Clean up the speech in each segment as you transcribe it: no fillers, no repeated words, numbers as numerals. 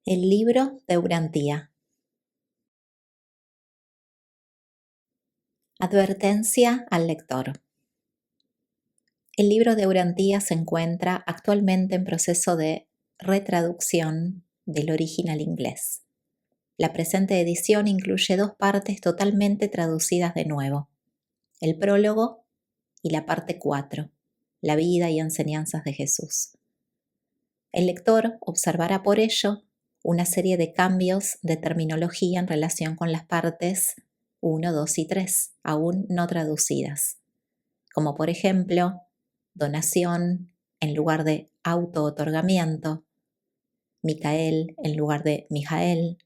El libro de Urantía. Advertencia al lector. El libro de Urantía se encuentra actualmente en proceso de retraducción del original inglés. La presente edición incluye 2 partes totalmente traducidas de nuevo: el prólogo y la parte 4, la vida y enseñanzas de Jesús. El lector observará por ello una serie de cambios de terminología en relación con las partes 1, 2 y 3, aún no traducidas, como por ejemplo, donación en lugar de auto-otorgamiento, Micael en lugar de Mijael,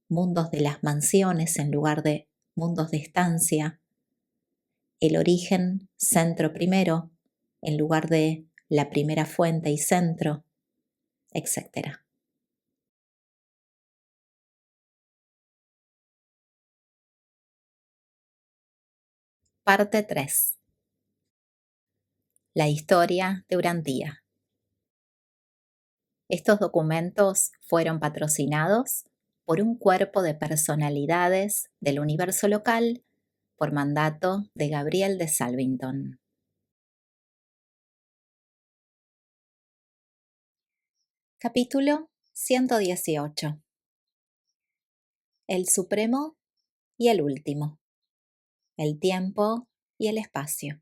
mundos de las mansiones en lugar de mundos de estancia, el origen centro primero en lugar de la primera fuente y centro, etc. Parte 3. La historia de Urantía. Estos documentos fueron patrocinados por un cuerpo de personalidades del universo local por mandato de Gabriel de Salvington. Capítulo 118. El Supremo y el Último. El tiempo y el espacio.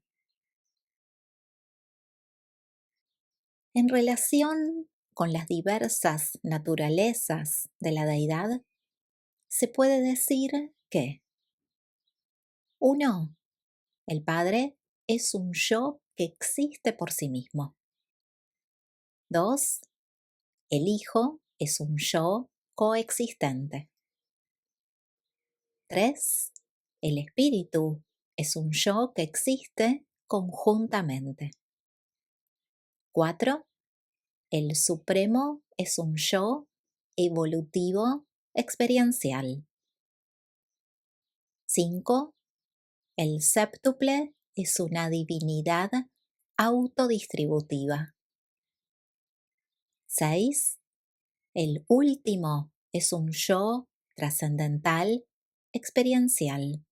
En relación con las diversas naturalezas de la deidad, se puede decir que 1. El Padre es un yo que existe por sí mismo. 2. El Hijo es un yo coexistente. 3. El Espíritu es un yo que existe conjuntamente. 4. El Supremo es un yo evolutivo experiencial. 5. El séptuple es una divinidad autodistributiva. 6. El último es un yo trascendental experiencial.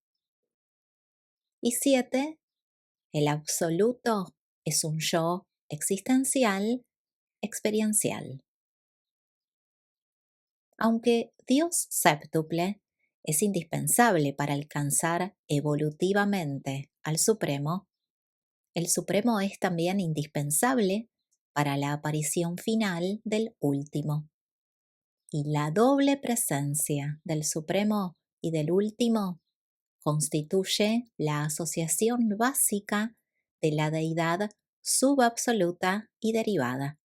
Y 7. El absoluto es un yo existencial experiencial. Aunque Dios séptuple es indispensable para alcanzar evolutivamente al Supremo, el Supremo es también indispensable para la aparición final del último. Y la doble presencia del Supremo y del último constituye la asociación básica de la deidad subabsoluta y derivada,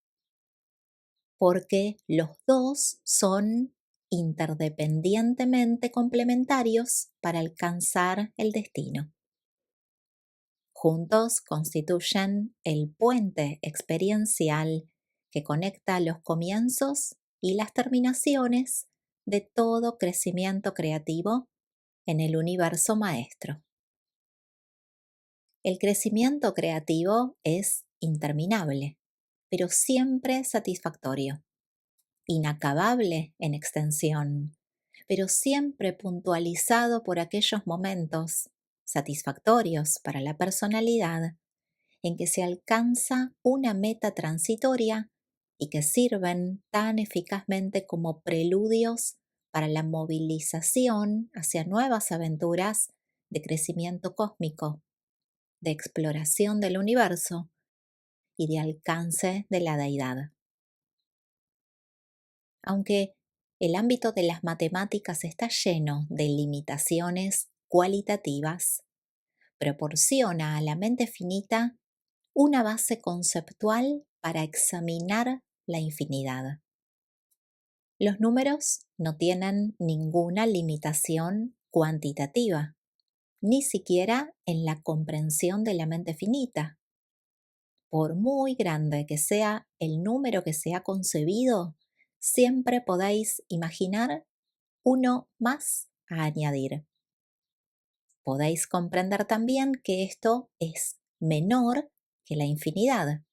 porque los dos son interdependientemente complementarios para alcanzar el destino. Juntos constituyen el puente experiencial que conecta los comienzos y las terminaciones de todo crecimiento creativo en el universo maestro. El crecimiento creativo es interminable, pero siempre satisfactorio, inacabable en extensión, pero siempre puntualizado por aquellos momentos satisfactorios para la personalidad en que se alcanza una meta transitoria y que sirven tan eficazmente como preludios para la movilización hacia nuevas aventuras de crecimiento cósmico, de exploración del universo y de alcance de la deidad. Aunque el ámbito de las matemáticas está lleno de limitaciones cualitativas, proporciona a la mente finita una base conceptual para examinar la infinidad. Los números no tienen ninguna limitación cuantitativa, ni siquiera en la comprensión de la mente finita. Por muy grande que sea el número que se ha concebido, siempre podéis imaginar uno más a añadir. Podéis comprender también que esto es menor que la infinidad,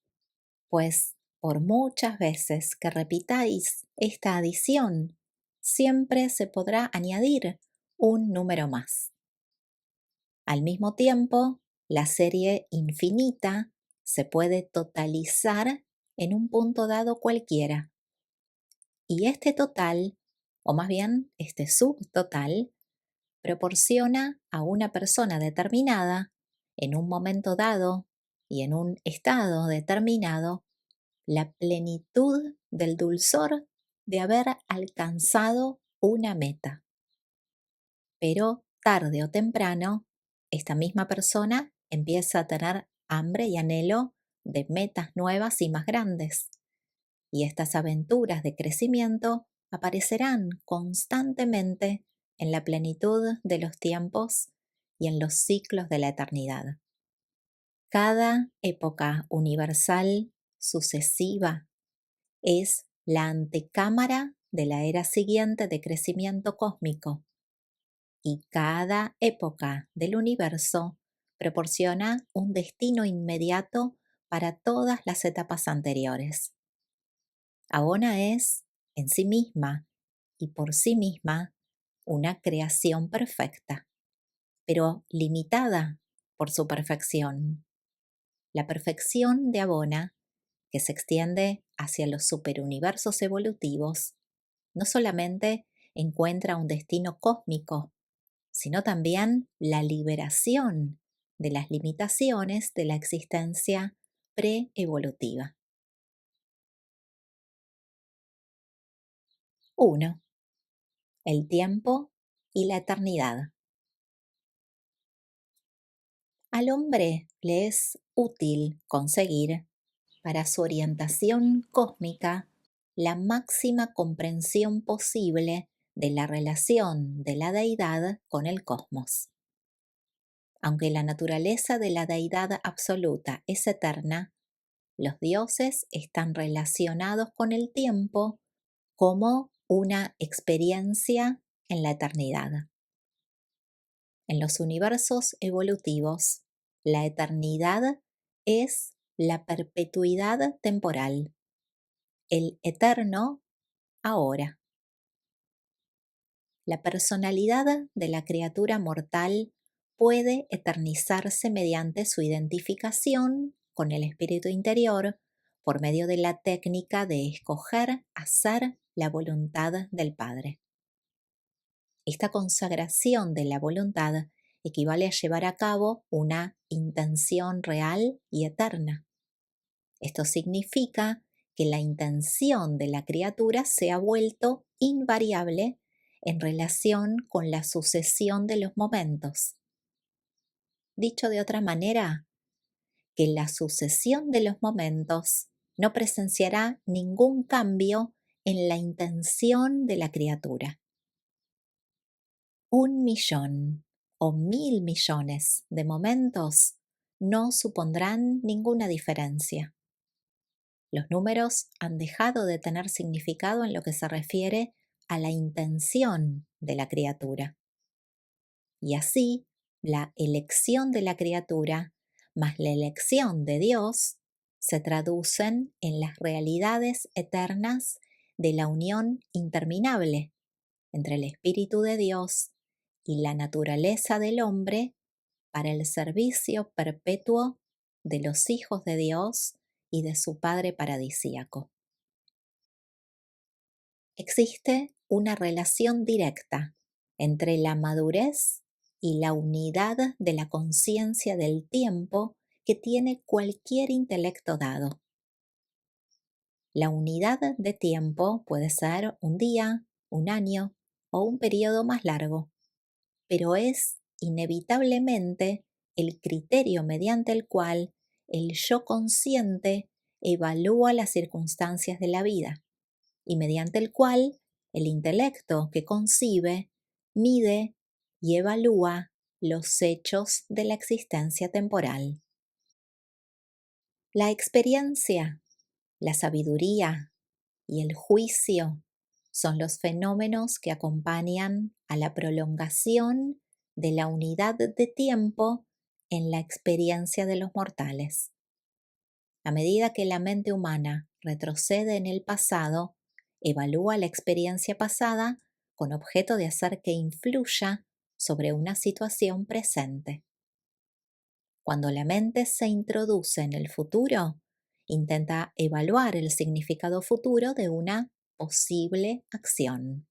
pues por muchas veces que repitáis esta adición, siempre se podrá añadir un número más. Al mismo tiempo, la serie infinita se puede totalizar en un punto dado cualquiera. Y este total, o más bien este subtotal, proporciona a una persona determinada, en un momento dado y en un estado determinado, la plenitud del dulzor de haber alcanzado una meta. Pero tarde o temprano, esta misma persona empieza a tener hambre y anhelo de metas nuevas y más grandes. Y estas aventuras de crecimiento aparecerán constantemente en la plenitud de los tiempos y en los ciclos de la eternidad. Cada época universal sucesiva es la antecámara de la era siguiente de crecimiento cósmico, y cada época del universo proporciona un destino inmediato para todas las etapas anteriores. Abona es, en sí misma y por sí misma, una creación perfecta, pero limitada por su perfección. La perfección de Abona, que se extiende hacia los superuniversos evolutivos, no solamente encuentra un destino cósmico, sino también la liberación de las limitaciones de la existencia preevolutiva. 1. El tiempo y la eternidad. Al hombre le es útil conseguir, para su orientación cósmica, la máxima comprensión posible de la relación de la deidad con el cosmos. Aunque la naturaleza de la deidad absoluta es eterna, los dioses están relacionados con el tiempo como una experiencia en la eternidad. En los universos evolutivos, la eternidad es la perpetuidad temporal, el eterno ahora. La personalidad de la criatura mortal puede eternizarse mediante su identificación con el espíritu interior por medio de la técnica de escoger hacer la voluntad del Padre. Esta consagración de la voluntad equivale a llevar a cabo una intención real y eterna. Esto significa que la intención de la criatura se ha vuelto invariable en relación con la sucesión de los momentos. Dicho de otra manera, que la sucesión de los momentos no presenciará ningún cambio en la intención de la criatura. 1.000.000 o 1.000.000.000 de momentos no supondrán ninguna diferencia. Los números han dejado de tener significado en lo que se refiere a la intención de la criatura. Y así, la elección de la criatura más la elección de Dios se traducen en las realidades eternas de la unión interminable entre el Espíritu de Dios y la naturaleza del hombre para el servicio perpetuo de los hijos de Dios y de su Padre paradisíaco. Existe una relación directa entre la madurez y la unidad de la conciencia del tiempo que tiene cualquier intelecto dado. La unidad de tiempo puede ser un día, un año o un periodo más largo, pero es inevitablemente el criterio mediante el cual el yo consciente evalúa las circunstancias de la vida y mediante el cual el intelecto que concibe, mide y evalúa los hechos de la existencia temporal. La experiencia, la sabiduría y el juicio son los fenómenos que acompañan a la prolongación de la unidad de tiempo en la experiencia de los mortales. A medida que la mente humana retrocede en el pasado, evalúa la experiencia pasada con objeto de hacer que influya sobre una situación presente. Cuando la mente se introduce en el futuro, intenta evaluar el significado futuro de una posible acción.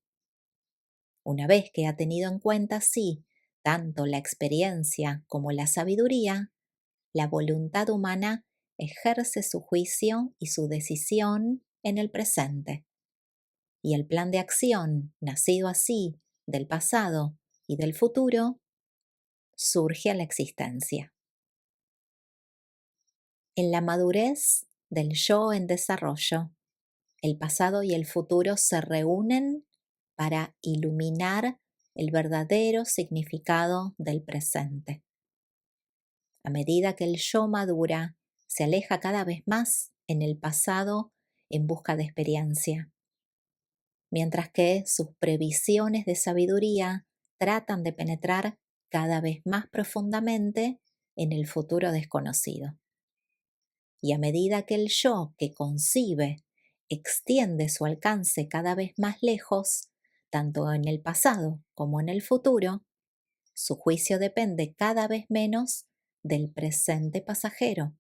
Una vez que ha tenido en cuenta así tanto la experiencia como la sabiduría, la voluntad humana ejerce su juicio y su decisión en el presente. Y el plan de acción, nacido así del pasado y del futuro, surge a la existencia. En la madurez del yo en desarrollo, el pasado y el futuro se reúnen para iluminar el verdadero significado del presente. A medida que el yo madura, se aleja cada vez más en el pasado en busca de experiencia, mientras que sus previsiones de sabiduría tratan de penetrar cada vez más profundamente en el futuro desconocido. Y a medida que el yo que concibe extiende su alcance cada vez más lejos, tanto en el pasado como en el futuro, su juicio depende cada vez menos del presente pasajero.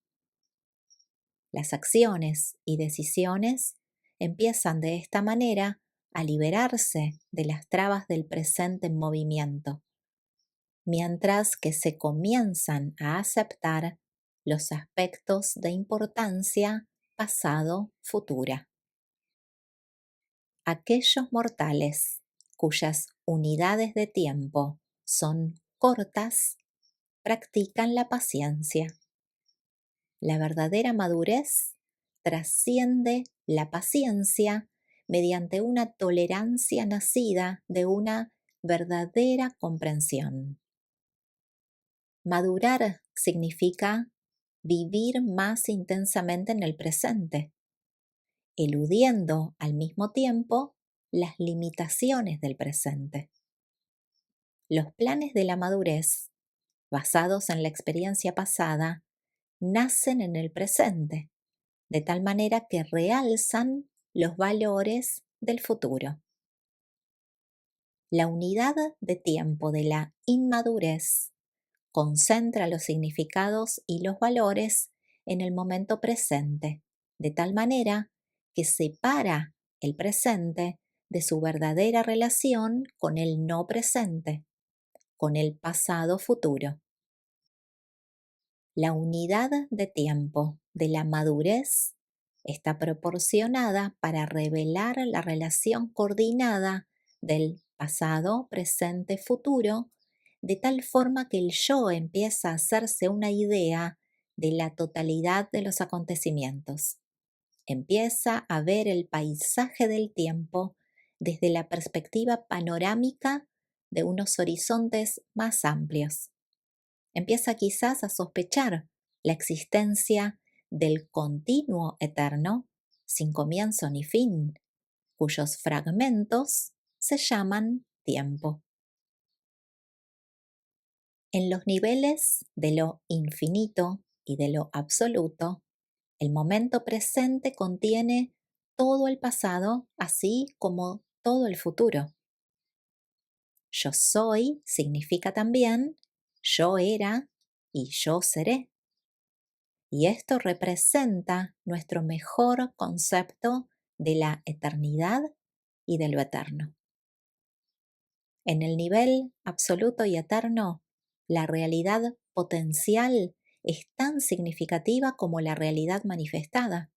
Las acciones y decisiones empiezan de esta manera a liberarse de las trabas del presente en movimiento, mientras que se comienzan a aceptar los aspectos de importancia pasado-futura. Aquellos mortales cuyas unidades de tiempo son cortas practican la paciencia. La verdadera madurez trasciende la paciencia mediante una tolerancia nacida de una verdadera comprensión. Madurar significa vivir más intensamente en el presente, eludiendo al mismo tiempo las limitaciones del presente. Los planes de la madurez, basados en la experiencia pasada, nacen en el presente, de tal manera que realzan los valores del futuro. La unidad de tiempo de la inmadurez concentra los significados y los valores en el momento presente, de tal manera que separa el presente de su verdadera relación con el no presente, con el pasado futuro. La unidad de tiempo de la madurez está proporcionada para revelar la relación coordinada del pasado, presente, futuro, de tal forma que el yo empieza a hacerse una idea de la totalidad de los acontecimientos. Empieza a ver el paisaje del tiempo desde la perspectiva panorámica de unos horizontes más amplios. Empieza quizás a sospechar la existencia del continuo eterno, sin comienzo ni fin, cuyos fragmentos se llaman tiempo. En los niveles de lo infinito y de lo absoluto, el momento presente contiene todo el pasado, así como todo el futuro. Yo soy significa también yo era y yo seré. Y esto representa nuestro mejor concepto de la eternidad y de lo eterno. En el nivel absoluto y eterno, la realidad potencial es tan significativa como la realidad manifestada.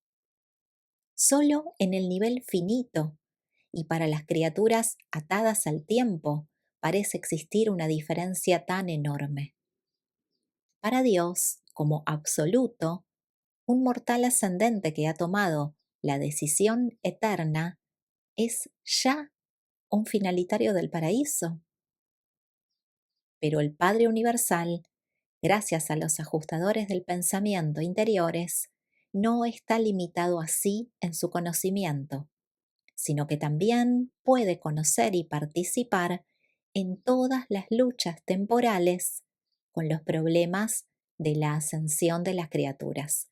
Solo en el nivel finito y para las criaturas atadas al tiempo parece existir una diferencia tan enorme. Para Dios, como absoluto, un mortal ascendente que ha tomado la decisión eterna es ya un finalitario del paraíso. Pero el Padre Universal, gracias a los ajustadores del pensamiento interiores, no está limitado así en su conocimiento, sino que también puede conocer y participar en todas las luchas temporales con los problemas de la ascensión de las criaturas.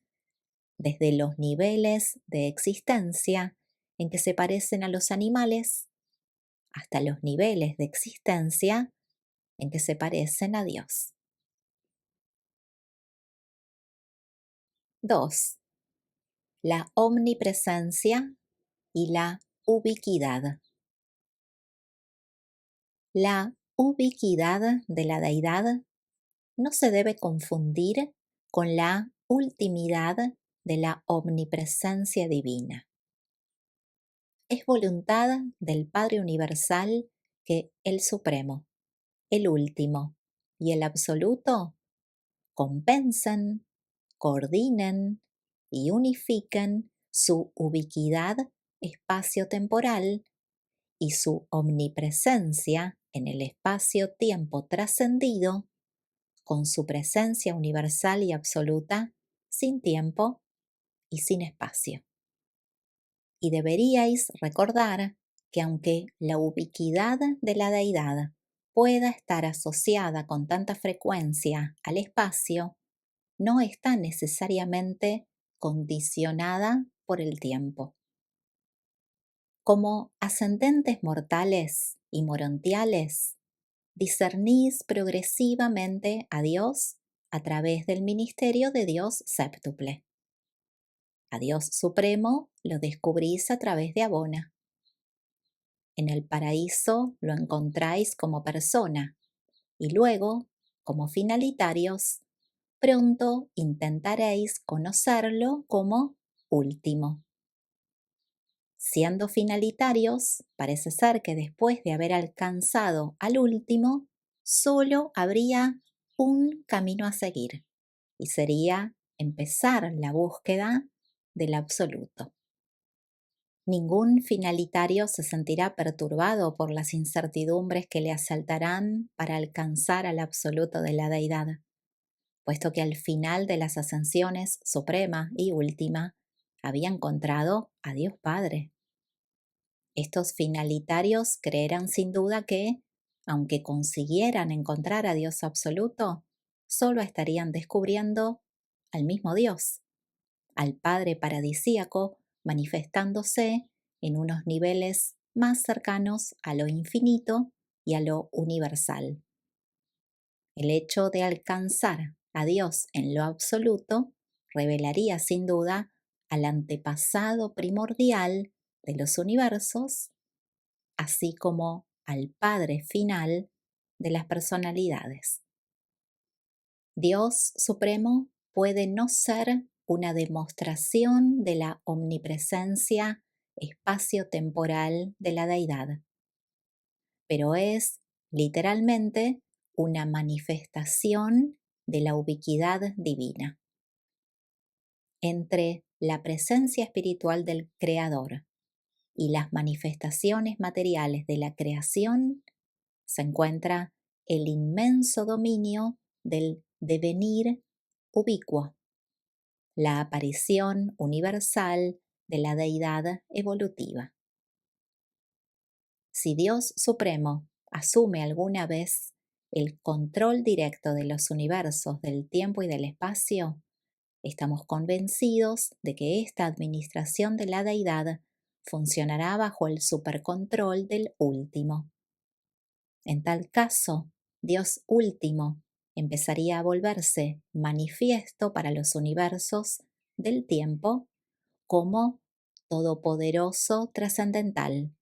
desde los niveles de existencia en que se parecen a los animales hasta los niveles de existencia en que se parecen a Dios. 2. La omnipresencia y la ubiquidad. La ubiquidad de la deidad no se debe confundir con la ultimidad de la omnipresencia divina. Es voluntad del Padre Universal que el Supremo, el Último y el Absoluto compensen, coordinen y unifiquen su ubiquidad espacio-temporal y su omnipresencia en el espacio-tiempo trascendido con su presencia universal y absoluta sin tiempo y sin espacio. Y deberíais recordar que aunque la ubiquidad de la deidad pueda estar asociada con tanta frecuencia al espacio, no está necesariamente condicionada por el tiempo. Como ascendentes mortales y morontiales, discernís progresivamente a Dios a través del ministerio de Dios séptuple. A Dios Supremo lo descubrís a través de Abona. En el paraíso lo encontráis como persona y luego, como finalitarios, pronto intentaréis conocerlo como último. Siendo finalitarios, parece ser que después de haber alcanzado al último, solo habría un camino a seguir, y sería empezar la búsqueda del absoluto. Ningún finalitario se sentirá perturbado por las incertidumbres que le asaltarán para alcanzar al absoluto de la deidad, puesto que al final de las ascensiones suprema y última había encontrado a Dios Padre. Estos finalitarios creerán sin duda que, aunque consiguieran encontrar a Dios absoluto, solo estarían descubriendo al mismo Dios, al Padre paradisíaco manifestándose en unos niveles más cercanos a lo infinito y a lo universal. El hecho de alcanzar a Dios en lo absoluto revelaría sin duda al antepasado primordial de los universos, así como al Padre final de las personalidades. Dios Supremo puede no ser una demostración de la omnipresencia espacio-temporal de la deidad, pero es literalmente una manifestación de la ubiquidad divina. Entre la presencia espiritual del Creador y las manifestaciones materiales de la creación se encuentra el inmenso dominio del devenir ubicuo, la aparición universal de la deidad evolutiva. Si Dios Supremo asume alguna vez el control directo de los universos, del tiempo y del espacio, estamos convencidos de que esta administración de la deidad funcionará bajo el supercontrol del último. En tal caso, Dios último empezaría a volverse manifiesto para los universos del tiempo como todopoderoso trascendental,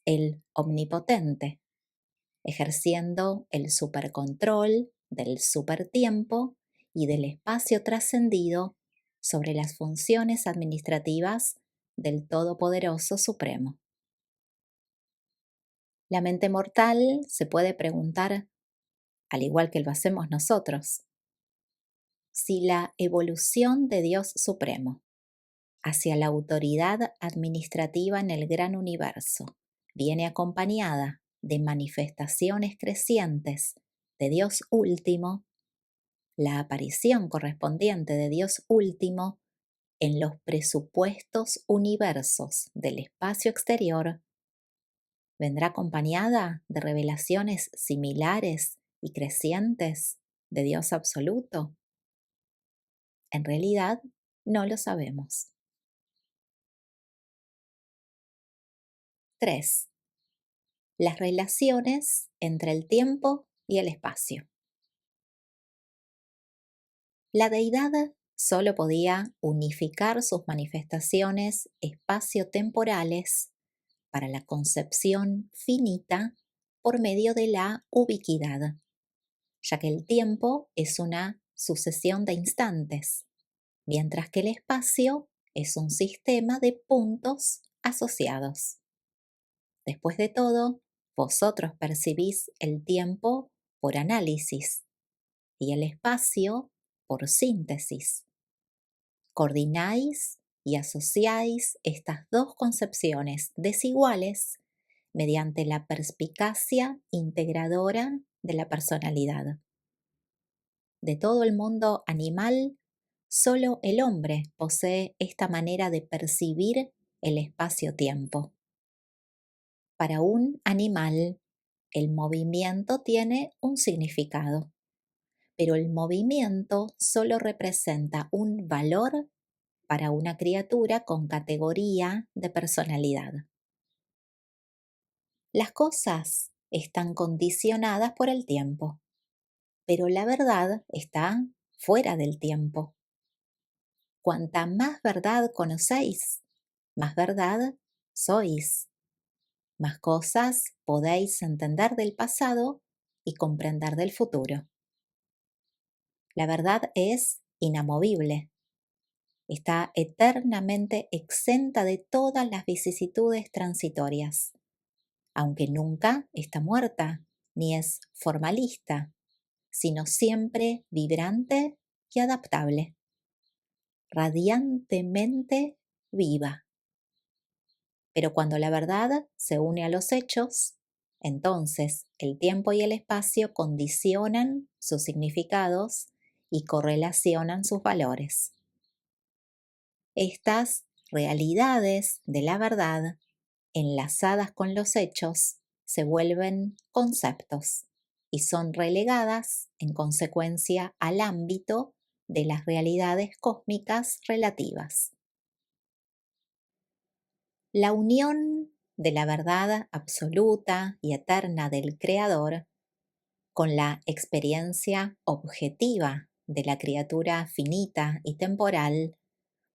el omnipotente, ejerciendo el supercontrol del supertiempo y del espacio trascendido sobre las funciones administrativas del Todopoderoso Supremo. La mente mortal se puede preguntar, al igual que lo hacemos nosotros, si la evolución de Dios Supremo hacia la autoridad administrativa en el gran universo viene acompañada de manifestaciones crecientes de Dios último, la aparición correspondiente de Dios último en los presupuestos universos del espacio exterior vendrá acompañada de revelaciones similares y crecientes de Dios absoluto. En realidad, No lo sabemos. 3. Las relaciones entre el tiempo y el espacio. La deidad solo podía unificar sus manifestaciones espacio-temporales para la concepción finita por medio de la ubiquidad, ya que el tiempo es una sucesión de instantes, mientras que el espacio es un sistema de puntos asociados. Después de todo, vosotros percibís el tiempo por análisis y el espacio por síntesis. Coordináis y asociáis estas dos concepciones desiguales mediante la perspicacia integradora de la personalidad. De todo el mundo animal, solo el hombre posee esta manera de percibir el espacio-tiempo. Para un animal, el movimiento tiene un significado, pero el movimiento solo representa un valor para una criatura con categoría de personalidad. Las cosas están condicionadas por el tiempo, pero la verdad está fuera del tiempo. Cuanta más verdad conocéis, más verdad sois. Más cosas podéis entender del pasado y comprender del futuro. La verdad es inamovible. Está eternamente exenta de todas las vicisitudes transitorias, aunque nunca está muerta ni es formalista, sino siempre vibrante y adaptable, radiantemente viva. Pero cuando la verdad se une a los hechos, entonces el tiempo y el espacio condicionan sus significados y correlacionan sus valores. Estas realidades de la verdad, enlazadas con los hechos, se vuelven conceptos y son relegadas, en consecuencia, al ámbito de las realidades cósmicas relativas. La unión de la verdad absoluta y eterna del Creador con la experiencia objetiva de la criatura finita y temporal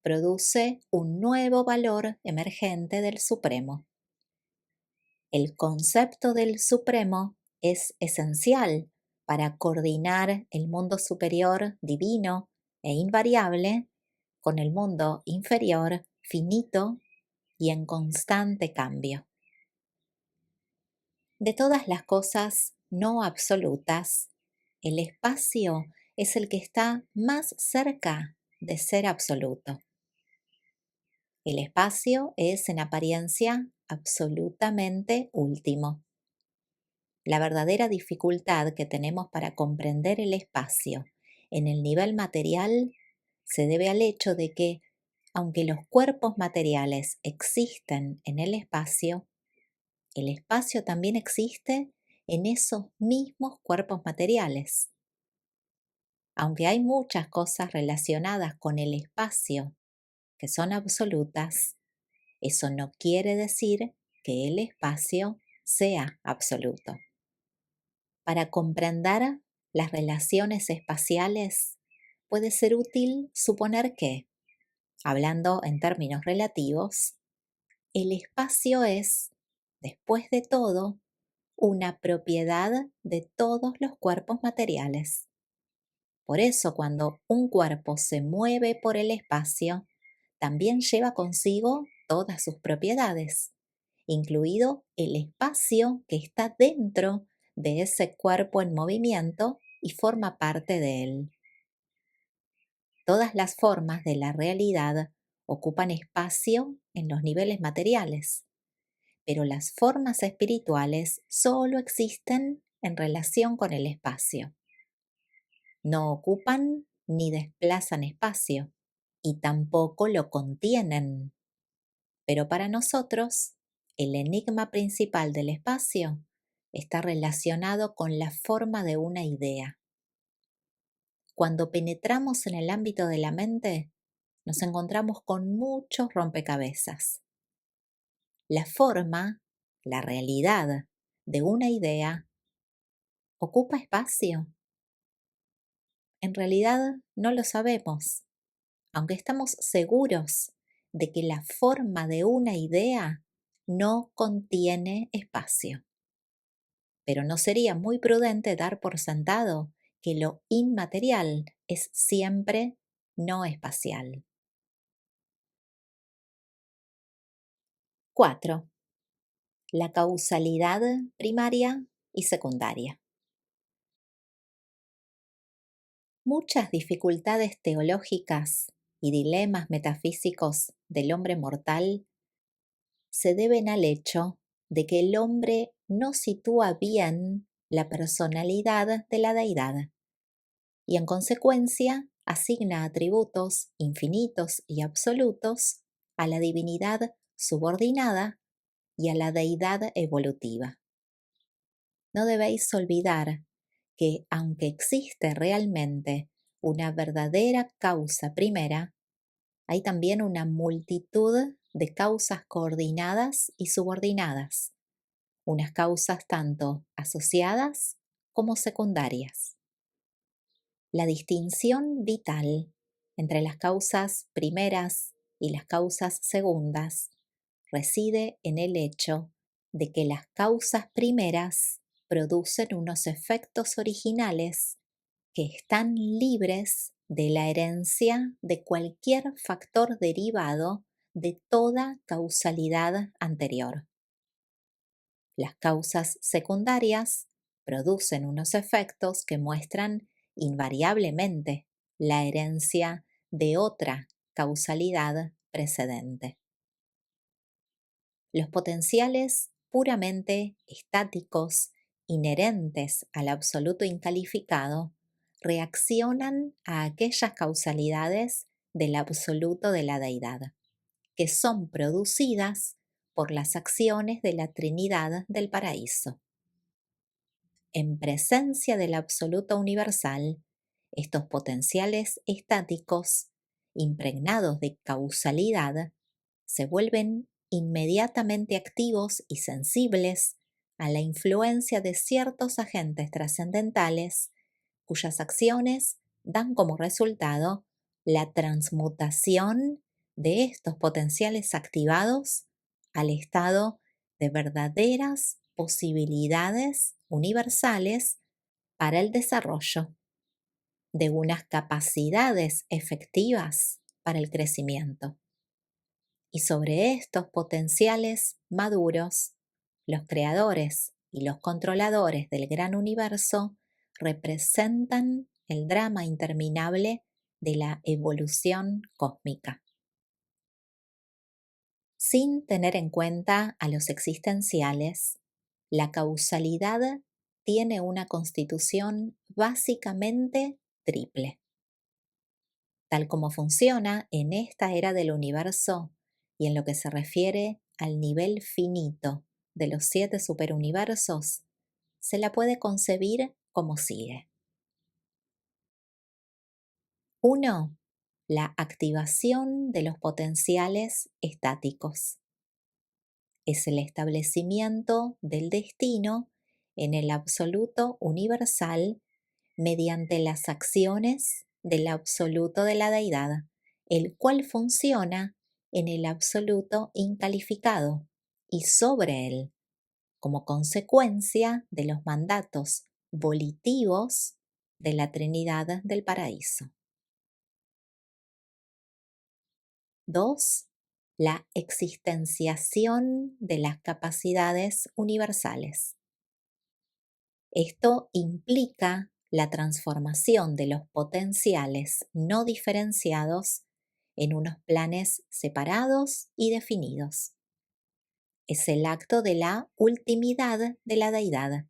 produce un nuevo valor emergente del Supremo. El concepto del Supremo es esencial para coordinar el mundo superior divino e invariable con el mundo inferior finito y en constante cambio. De todas las cosas no absolutas, el espacio es el que está más cerca de ser absoluto. El espacio es en apariencia absolutamente último. La verdadera dificultad que tenemos para comprender el espacio en el nivel material se debe al hecho de que, aunque los cuerpos materiales existen en el espacio también existe en esos mismos cuerpos materiales. Aunque hay muchas cosas relacionadas con el espacio que son absolutas, eso no quiere decir que el espacio sea absoluto. Para comprender las relaciones espaciales, puede ser útil suponer que, hablando en términos relativos, el espacio es, después de todo, una propiedad de todos los cuerpos materiales. Por eso, cuando un cuerpo se mueve por el espacio, también lleva consigo todas sus propiedades, incluido el espacio que está dentro de ese cuerpo en movimiento y forma parte de él. Todas las formas de la realidad ocupan espacio en los niveles materiales, pero las formas espirituales solo existen en relación con el espacio. No ocupan ni desplazan espacio y tampoco lo contienen. Pero para nosotros, el enigma principal del espacio está relacionado con la forma de una idea. Cuando penetramos en el ámbito de la mente, nos encontramos con muchos rompecabezas. La forma, la realidad de una idea ocupa espacio. En realidad no lo sabemos, aunque estamos seguros de que la forma de una idea no contiene espacio. Pero no sería muy prudente dar por sentado que lo inmaterial es siempre no espacial. 4. La causalidad primaria y secundaria. Muchas dificultades teológicas y dilemas metafísicos del hombre mortal se deben al hecho de que el hombre no sitúa bien la personalidad de la deidad y en consecuencia asigna atributos infinitos y absolutos a la divinidad subordinada y a la deidad evolutiva. No debéis olvidar que aunque existe realmente una verdadera causa primera, hay también una multitud de causas coordinadas y subordinadas, unas causas tanto asociadas como secundarias. La distinción vital entre las causas primeras y las causas segundas reside en el hecho de que las causas primeras producen unos efectos originales que están libres de la herencia de cualquier factor derivado de toda causalidad anterior. Las causas secundarias producen unos efectos que muestran invariablemente la herencia de otra causalidad precedente. Los potenciales puramente estáticos, inherentes al absoluto incalificado, reaccionan a aquellas causalidades del absoluto de la deidad, que son producidas por las acciones de la Trinidad del paraíso. En presencia del absoluto universal, estos potenciales estáticos, impregnados de causalidad, se vuelven inmediatamente activos y sensibles a la influencia de ciertos agentes trascendentales cuyas acciones dan como resultado la transmutación de estos potenciales activados al estado de verdaderas posibilidades universales para el desarrollo de unas capacidades efectivas para el crecimiento. Y sobre estos potenciales maduros, los creadores y los controladores del gran universo representan el drama interminable de la evolución cósmica. Sin tener en cuenta a los existenciales, la causalidad tiene una constitución básicamente triple. Tal como funciona en esta era del universo y en lo que se refiere al nivel finito de los 7 superuniversos, se la puede concebir como sigue. 1. La activación de los potenciales estáticos. Es el establecimiento del destino en el absoluto universal mediante las acciones del absoluto de la deidad, el cual funciona en el absoluto incalificado y sobre él, como consecuencia de los mandatos volitivos de la Trinidad del Paraíso. 2. La existenciación de las capacidades universales. Esto implica la transformación de los potenciales no diferenciados en unos planes separados y definidos. Es el acto de la ultimidad de la deidad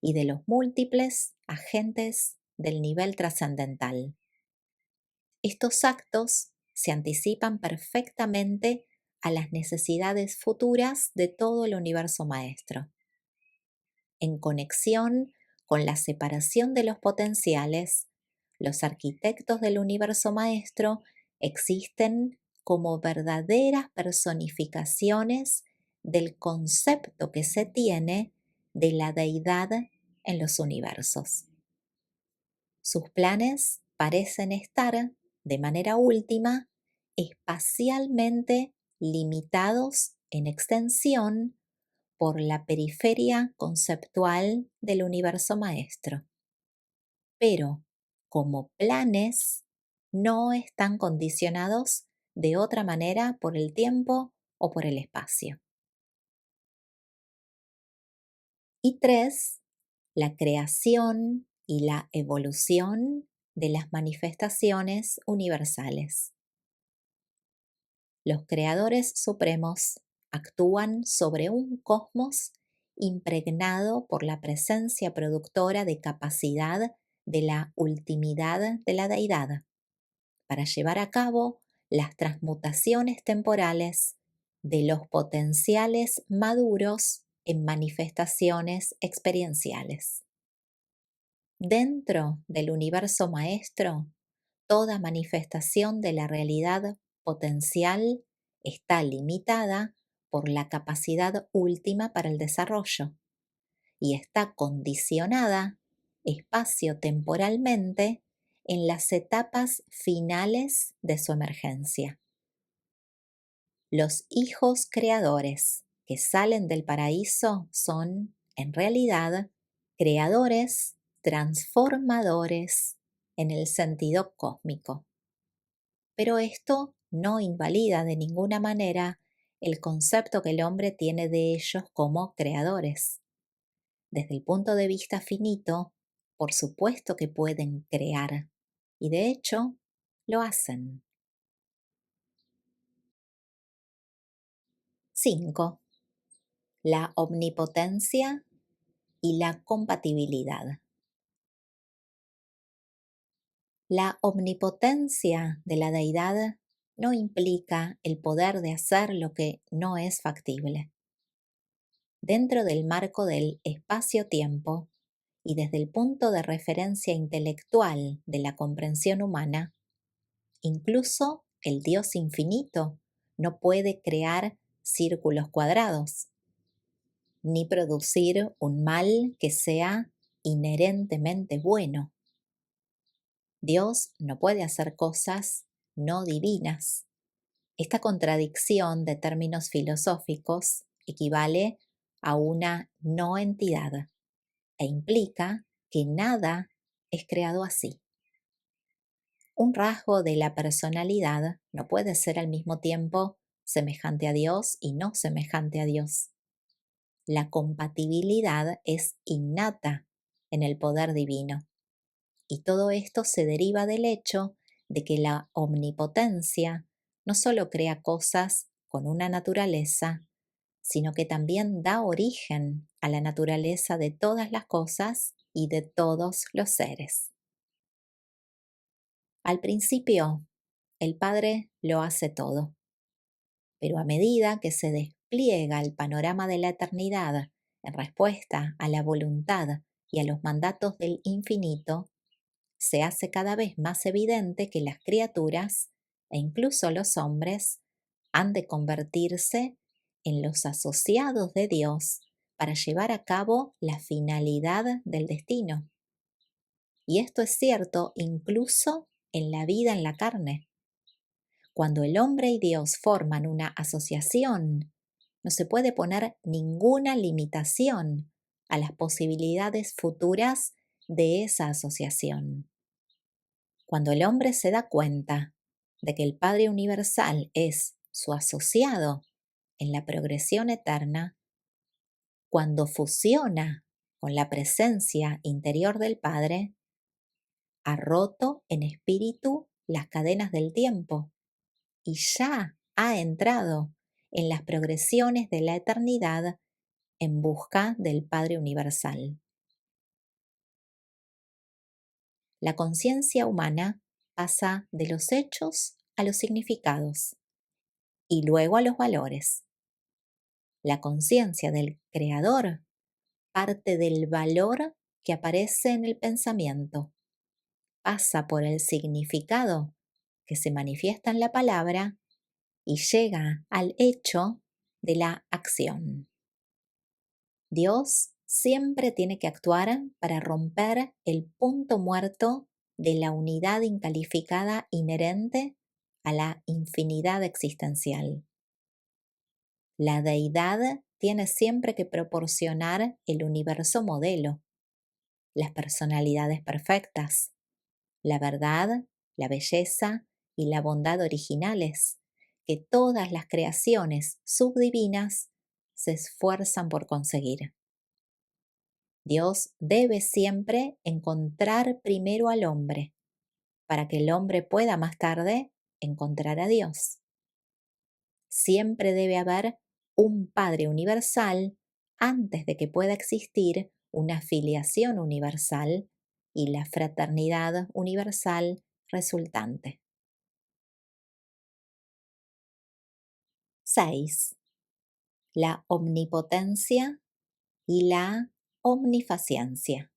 y de los múltiples agentes del nivel trascendental. Estos actos se anticipan perfectamente a las necesidades futuras de todo el universo maestro. En conexión con la separación de los potenciales, los arquitectos del universo maestro existen como verdaderas personificaciones del concepto que se tiene de la deidad en los universos. Sus planes parecen estar, de manera última, espacialmente limitados en extensión por la periferia conceptual del universo maestro. Pero, como planes, no están condicionados de otra manera por el tiempo o por el espacio. Y 3, la creación y la evolución de las manifestaciones universales. Los creadores supremos actúan sobre un cosmos impregnado por la presencia productora de capacidad de la ultimidad de la deidad, para llevar a cabo las transmutaciones temporales de los potenciales maduros en manifestaciones experienciales. Dentro del universo maestro, toda manifestación de la realidad potencial está limitada por la capacidad última para el desarrollo y está condicionada espacio-temporalmente en las etapas finales de su emergencia. Los hijos creadores que salen del paraíso son, en realidad, creadores transformadores en el sentido cósmico. Pero esto no invalida de ninguna manera el concepto que el hombre tiene de ellos como creadores. Desde el punto de vista finito, por supuesto que pueden crear, y de hecho, lo hacen. 5. La omnipotencia y la compatibilidad. La omnipotencia de la deidad no implica el poder de hacer lo que no es factible. Dentro del marco del espacio-tiempo y desde el punto de referencia intelectual de la comprensión humana, incluso el Dios infinito no puede crear círculos cuadrados, ni producir un mal que sea inherentemente bueno. Dios no puede hacer cosas no divinas. Esta contradicción de términos filosóficos equivale a una no entidad e implica que nada es creado así. Un rasgo de la personalidad no puede ser al mismo tiempo semejante a Dios y no semejante a Dios. La compatibilidad es innata en el poder divino. Y todo esto se deriva del hecho de que la omnipotencia no solo crea cosas con una naturaleza, sino que también da origen a la naturaleza de todas las cosas y de todos los seres. Al principio, el Padre lo hace todo, pero a medida que se despliega el panorama de la eternidad en respuesta a la voluntad y a los mandatos del infinito, se hace cada vez más evidente que las criaturas, e incluso los hombres, han de convertirse en los asociados de Dios para llevar a cabo la finalidad del destino. Y esto es cierto incluso en la vida en la carne. Cuando el hombre y Dios forman una asociación, no se puede poner ninguna limitación a las posibilidades futuras de esa asociación. Cuando el hombre se da cuenta de que el Padre Universal es su asociado en la progresión eterna, cuando fusiona con la presencia interior del Padre, ha roto en espíritu las cadenas del tiempo y ya ha entrado en las progresiones de la eternidad en busca del Padre Universal. La conciencia humana pasa de los hechos a los significados y luego a los valores. La conciencia del creador parte del valor que aparece en el pensamiento, pasa por el significado que se manifiesta en la palabra y llega al hecho de la acción. Dios siempre tiene que actuar para romper el punto muerto de la unidad incalificada inherente a la infinidad existencial. La deidad tiene siempre que proporcionar el universo modelo, las personalidades perfectas, la verdad, la belleza y la bondad originales, que todas las creaciones subdivinas se esfuerzan por conseguir. Dios debe siempre encontrar primero al hombre, para que el hombre pueda más tarde encontrar a Dios. Siempre debe haber un Padre universal antes de que pueda existir una filiación universal y la fraternidad universal resultante. 6. La omnipotencia y la omnifacencia.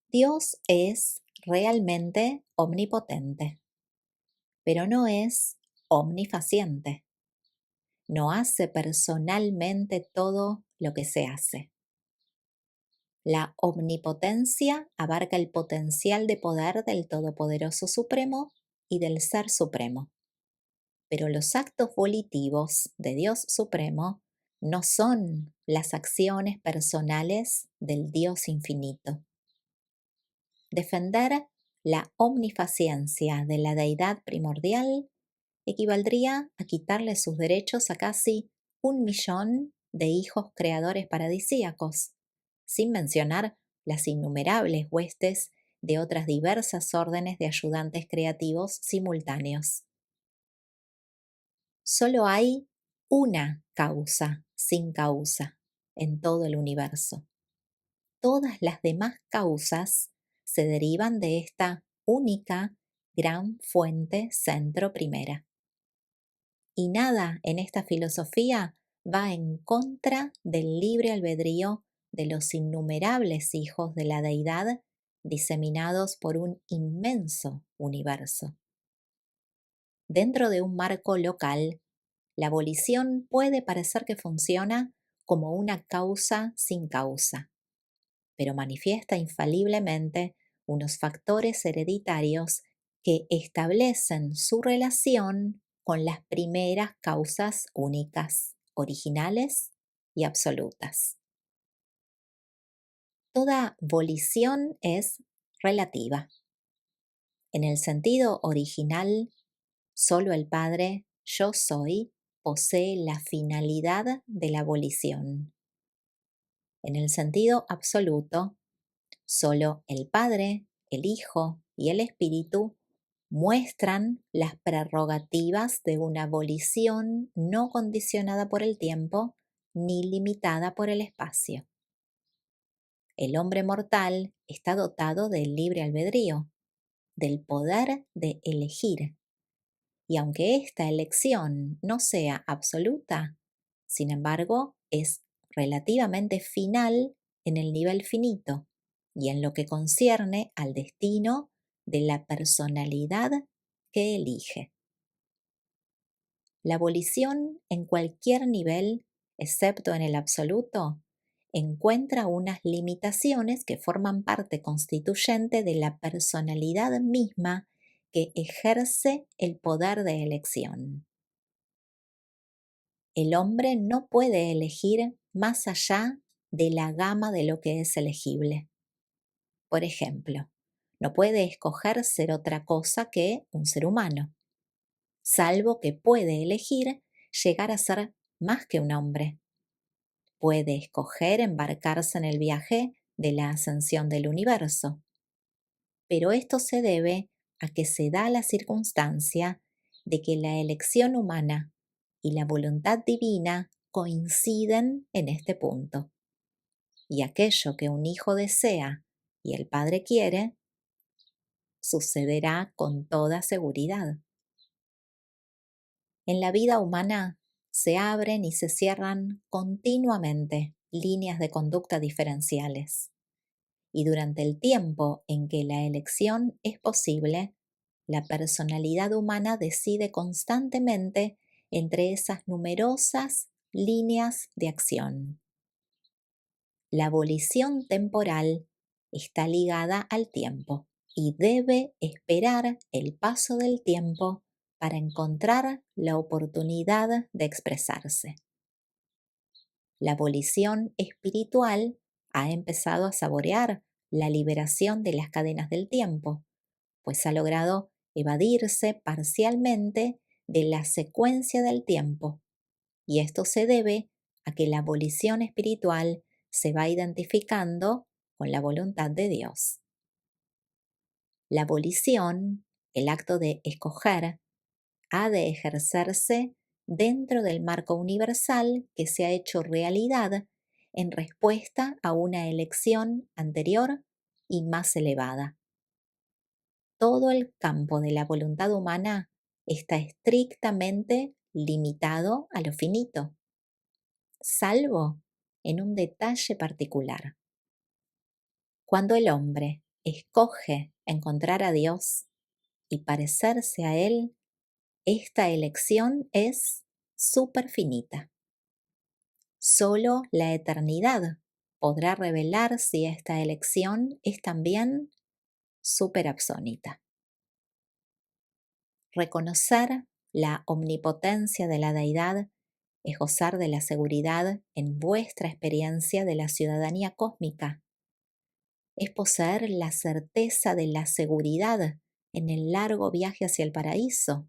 Dios es realmente omnipotente, pero no es omnifaciente. No hace personalmente todo lo que se hace. La omnipotencia abarca el potencial de poder del Todopoderoso Supremo y del Ser Supremo. Pero los actos volitivos de Dios Supremo no son las acciones personales del Dios infinito. Defender la omnifacencia de la deidad primordial equivaldría a quitarle sus derechos a casi 1.000.000 de hijos creadores paradisíacos, sin mencionar las innumerables huestes de otras diversas órdenes de ayudantes creativos simultáneos. Solo hay una causa sin causa en todo el universo. Todas las demás causas se derivan de esta única gran fuente centro primera. Y nada en esta filosofía va en contra del libre albedrío de los innumerables hijos de la deidad diseminados por un inmenso universo. Dentro de un marco local, la abolición puede parecer que funciona como una causa sin causa, pero manifiesta infaliblemente unos factores hereditarios que establecen su relación con las primeras causas únicas, originales y absolutas. Toda volición es relativa. En el sentido original, solo el Padre Yo Soy posee la finalidad de la volición. En el sentido absoluto, solo el Padre, el Hijo y el Espíritu muestran las prerrogativas de una volición no condicionada por el tiempo ni limitada por el espacio. El hombre mortal está dotado del libre albedrío, del poder de elegir, y aunque esta elección no sea absoluta, sin embargo, es relativamente final en el nivel finito y en lo que concierne al destino de la personalidad que elige. La abolición en cualquier nivel, excepto en el absoluto, encuentra unas limitaciones que forman parte constituyente de la personalidad misma que ejerce el poder de elección. El hombre no puede elegir más allá de la gama de lo que es elegible. Por ejemplo, no puede escoger ser otra cosa que un ser humano, salvo que puede elegir llegar a ser más que un hombre. Puede escoger embarcarse en el viaje de la ascensión del universo. Pero esto se debe a que se da la circunstancia de que la elección humana y la voluntad divina coinciden en este punto. Y aquello que un hijo desea y el padre quiere, sucederá con toda seguridad. En la vida humana se abren y se cierran continuamente líneas de conducta diferenciales. y durante el tiempo en que la elección es posible, la personalidad humana decide constantemente entre esas numerosas líneas de acción. La abolición temporal está ligada al tiempo y debe esperar el paso del tiempo para encontrar la oportunidad de expresarse. La abolición espiritual ha empezado a saborear la liberación de las cadenas del tiempo, pues ha logrado evadirse parcialmente de la secuencia del tiempo, y esto se debe a que la abolición espiritual se va identificando con la voluntad de Dios. La abolición, el acto de escoger, ha de ejercerse dentro del marco universal que se ha hecho realidad en respuesta a una elección anterior y más elevada. Todo el campo de la voluntad humana está estrictamente limitado a lo finito, salvo en un detalle particular. Cuando el hombre escoge encontrar a Dios y parecerse a Él, esta elección es superfinita. Solo la eternidad podrá revelar si esta elección es también superabsónita. Reconocer la omnipotencia de la deidad es gozar de la seguridad en vuestra experiencia de la ciudadanía cósmica. Es poseer la certeza de la seguridad en el largo viaje hacia el paraíso.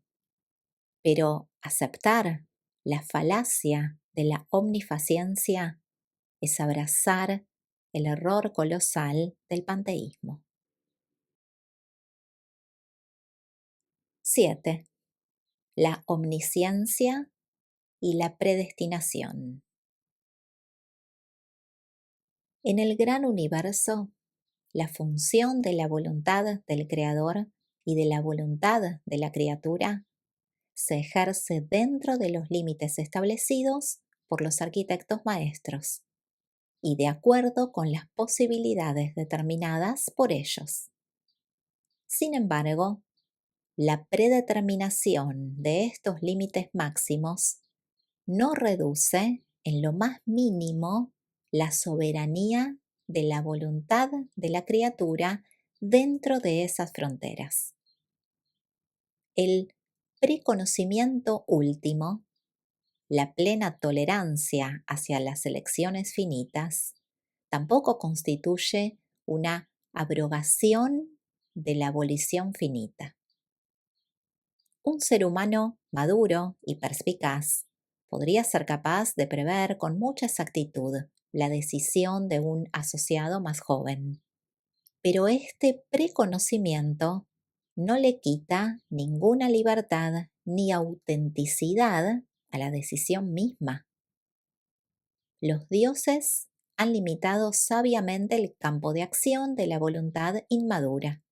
Pero aceptar la falacia de la omnifacencia es abrazar el error colosal del panteísmo. 7. La omnisciencia y la predestinación. En el gran universo, la función de la voluntad del Creador y de la voluntad de la criatura se ejerce dentro de los límites establecidos por los arquitectos maestros y de acuerdo con las posibilidades determinadas por ellos. Sin embargo, la predeterminación de estos límites máximos no reduce en lo más mínimo la soberanía de la voluntad de la criatura dentro de esas fronteras. El preconocimiento último, la plena tolerancia hacia las elecciones finitas, tampoco constituye una abrogación de la abolición finita. Un ser humano maduro y perspicaz podría ser capaz de prever con mucha exactitud la decisión de un asociado más joven. Pero este preconocimiento no le quita ninguna libertad ni autenticidad a la decisión misma. Los dioses han limitado sabiamente el campo de acción de la voluntad inmadura,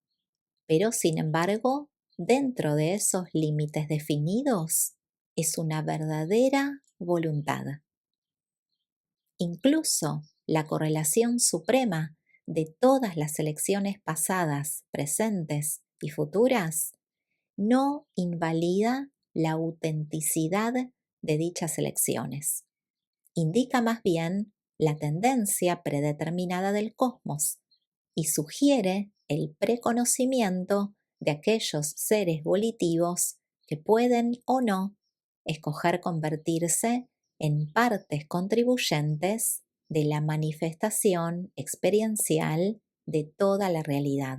pero sin embargo, dentro de esos límites definidos, es una verdadera voluntad. Incluso la correlación suprema de todas las elecciones pasadas, presentes y futuras no invalida la autenticidad de dichas elecciones. Indica más bien la tendencia predeterminada del cosmos y sugiere el preconocimiento de aquellos seres volitivos que pueden o no escoger convertirse en partes contribuyentes de la manifestación experiencial de toda la realidad.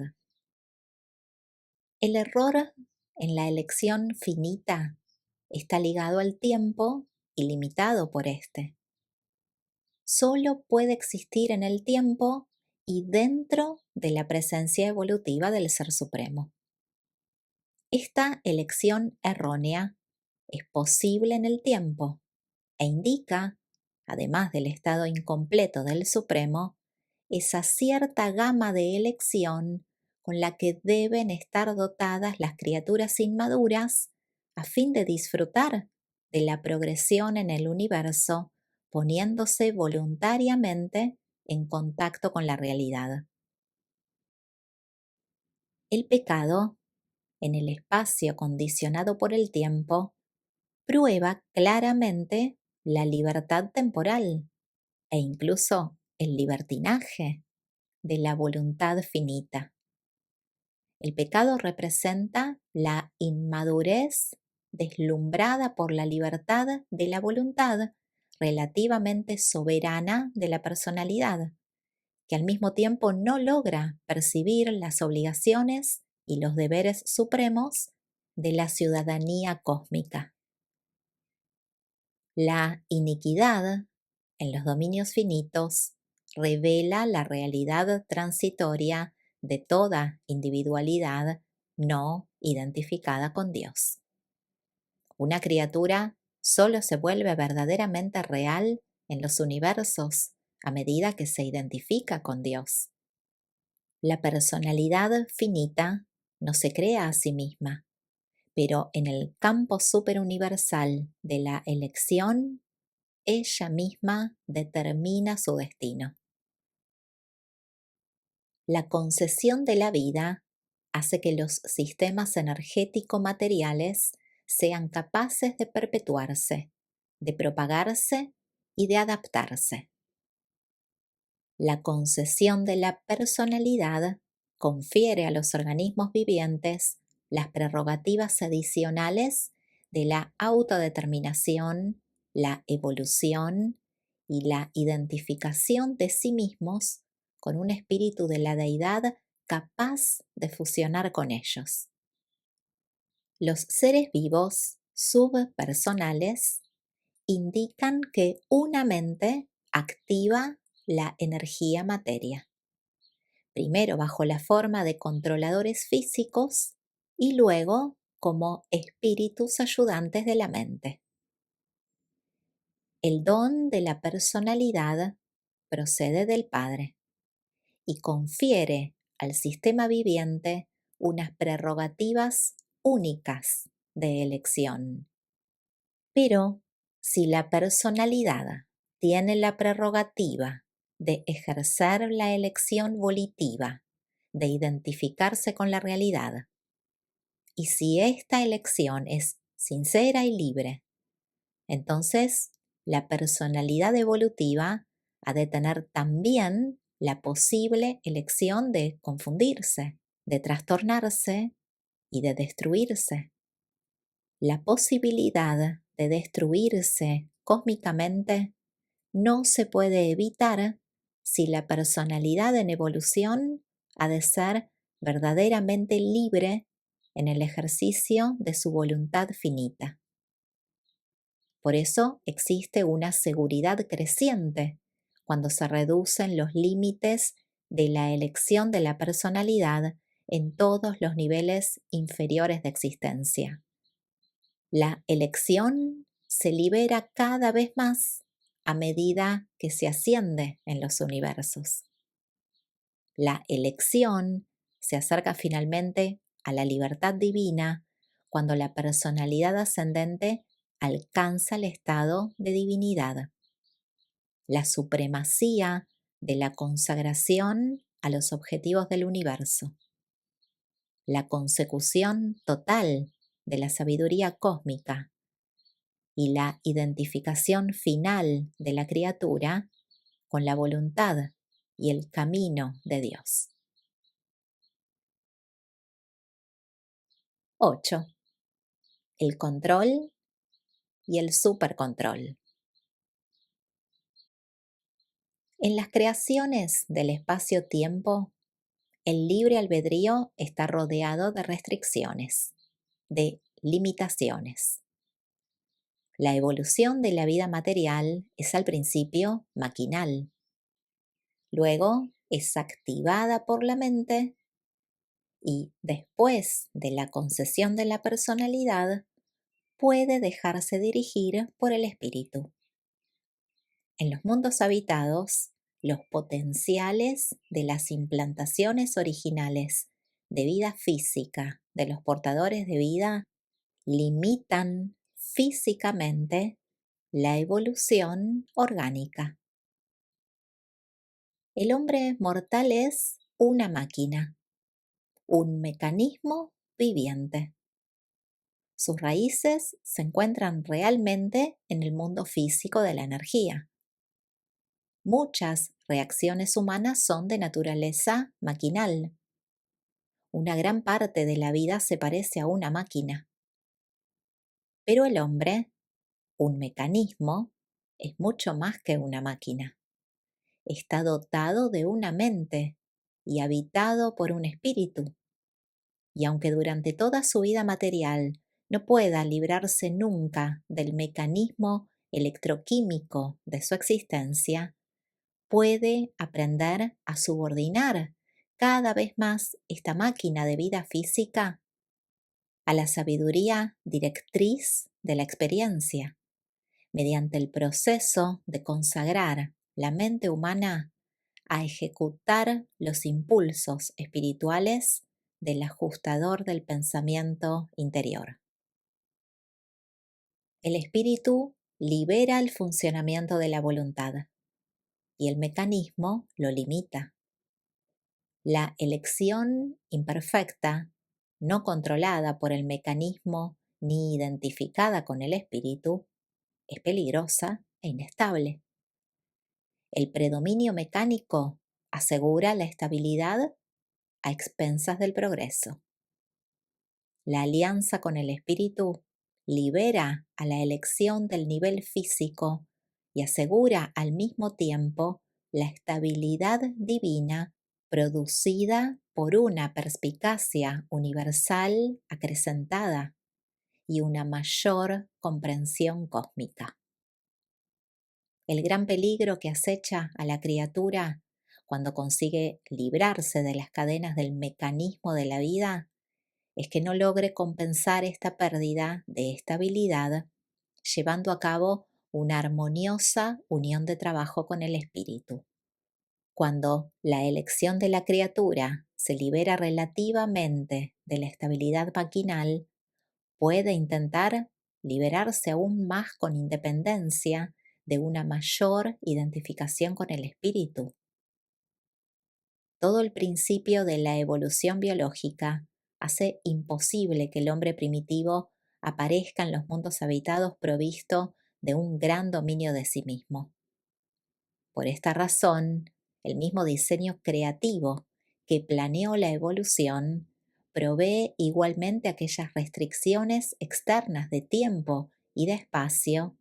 El error en la elección finita está ligado al tiempo y limitado por éste. Solo puede existir en el tiempo y dentro de la presencia evolutiva del Ser Supremo. Esta elección errónea es posible en el tiempo e indica, además del estado incompleto del Supremo, esa cierta gama de elección con la que deben estar dotadas las criaturas inmaduras a fin de disfrutar de la progresión en el universo, poniéndose voluntariamente en contacto con la realidad. El pecado, en el espacio condicionado por el tiempo, prueba claramente la libertad temporal e incluso el libertinaje de la voluntad finita. El pecado representa la inmadurez deslumbrada por la libertad de la voluntad relativamente soberana de la personalidad, que al mismo tiempo no logra percibir las obligaciones y los deberes supremos de la ciudadanía cósmica. La iniquidad en los dominios finitos revela la realidad transitoria de toda individualidad no identificada con Dios. Una criatura solo se vuelve verdaderamente real en los universos a medida que se identifica con Dios. La personalidad finita no se crea a sí misma, pero en el campo superuniversal de la elección, ella misma determina su destino. La concesión de la vida hace que los sistemas energético-materiales sean capaces de perpetuarse, de propagarse y de adaptarse. La concesión de la personalidad confiere a los organismos vivientes las prerrogativas adicionales de la autodeterminación, la evolución y la identificación de sí mismos con un espíritu de la deidad capaz de fusionar con ellos. Los seres vivos subpersonales indican que una mente activa la energía materia, primero bajo la forma de controladores físicos y luego como espíritus ayudantes de la mente. El don de la personalidad procede del Padre y confiere al sistema viviente unas prerrogativas únicas de elección. Pero si la personalidad tiene la prerrogativa de ejercer la elección volitiva, de identificarse con la realidad, y si esta elección es sincera y libre, entonces la personalidad evolutiva ha de tener también la posible elección de confundirse, de trastornarse y de destruirse. La posibilidad de destruirse cósmicamente no se puede evitar si la personalidad en evolución ha de ser verdaderamente libre en el ejercicio de su voluntad finita. Por eso existe una seguridad creciente cuando se reducen los límites de la elección de la personalidad en todos los niveles inferiores de existencia. La elección se libera cada vez más a medida que se asciende en los universos. La elección se acerca finalmente a la libertad divina cuando la personalidad ascendente alcanza el estado de divinidad. La supremacía de la consagración a los objetivos del universo. La consecución total de la sabiduría cósmica y la identificación final de la criatura con la voluntad y el camino de Dios. 8. El control y el supercontrol. En las creaciones del espacio-tiempo, el libre albedrío está rodeado de restricciones, de limitaciones. La evolución de la vida material es al principio maquinal. Luego es activada por la mente y, después de la concesión de la personalidad, puede dejarse dirigir por el espíritu. En los mundos habitados, los potenciales de las implantaciones originales de vida física de los portadores de vida limitan físicamente la evolución orgánica. El hombre mortal es una máquina, un mecanismo viviente. Sus raíces se encuentran realmente en el mundo físico de la energía. Muchas reacciones humanas son de naturaleza maquinal. Una gran parte de la vida se parece a una máquina. Pero el hombre, un mecanismo, es mucho más que una máquina. Está dotado de una mente y habitado por un espíritu. Y aunque durante toda su vida material no pueda librarse nunca del mecanismo electroquímico de su existencia, puede aprender a subordinar cada vez más esta máquina de vida física a la sabiduría directriz de la experiencia, mediante el proceso de consagrar la mente humana a ejecutar los impulsos espirituales del ajustador del pensamiento interior. El espíritu libera el funcionamiento de la voluntad y el mecanismo lo limita. La elección imperfecta, no controlada por el mecanismo ni identificada con el espíritu, es peligrosa e inestable. El predominio mecánico asegura la estabilidad a expensas del progreso. La alianza con el espíritu libera a la elección del nivel físico y asegura al mismo tiempo la estabilidad divina producida por una perspicacia universal acrecentada y una mayor comprensión cósmica. El gran peligro que acecha a la criatura cuando consigue librarse de las cadenas del mecanismo de la vida es que no logre compensar esta pérdida de estabilidad llevando a cabo una armoniosa unión de trabajo con el espíritu. Cuando la elección de la criatura se libera relativamente de la estabilidad maquinal, puede intentar liberarse aún más con independencia de una mayor identificación con el espíritu. Todo el principio de la evolución biológica hace imposible que el hombre primitivo aparezca en los mundos habitados provisto de un gran dominio de sí mismo. Por esta razón, el mismo diseño creativo que planeó la evolución provee igualmente aquellas restricciones externas de tiempo y de espacio,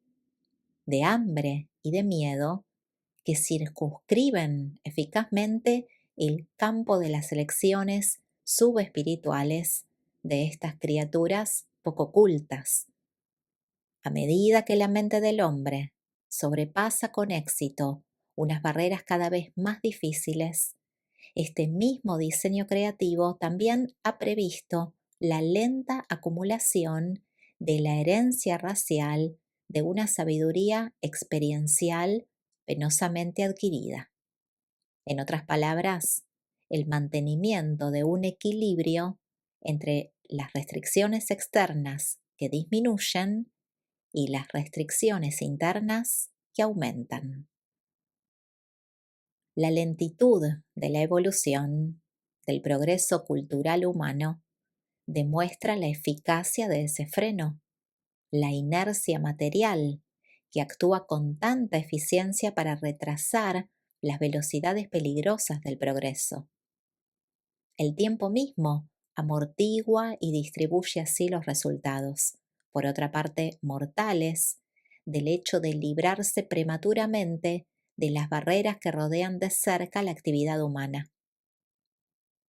de hambre y de miedo, que circunscriben eficazmente el campo de las elecciones subespirituales de estas criaturas poco cultas. A medida que la mente del hombre sobrepasa con éxito unas barreras cada vez más difíciles, este mismo diseño creativo también ha previsto la lenta acumulación de la herencia racial de una sabiduría experiencial penosamente adquirida. En otras palabras, el mantenimiento de un equilibrio entre las restricciones externas que disminuyen y las restricciones internas que aumentan. La lentitud de la evolución, del progreso cultural humano, demuestra la eficacia de ese freno, la inercia material que actúa con tanta eficiencia para retrasar las velocidades peligrosas del progreso. El tiempo mismo amortigua y distribuye así los resultados, por otra parte mortales, del hecho de librarse prematuramente de las barreras que rodean de cerca la actividad humana.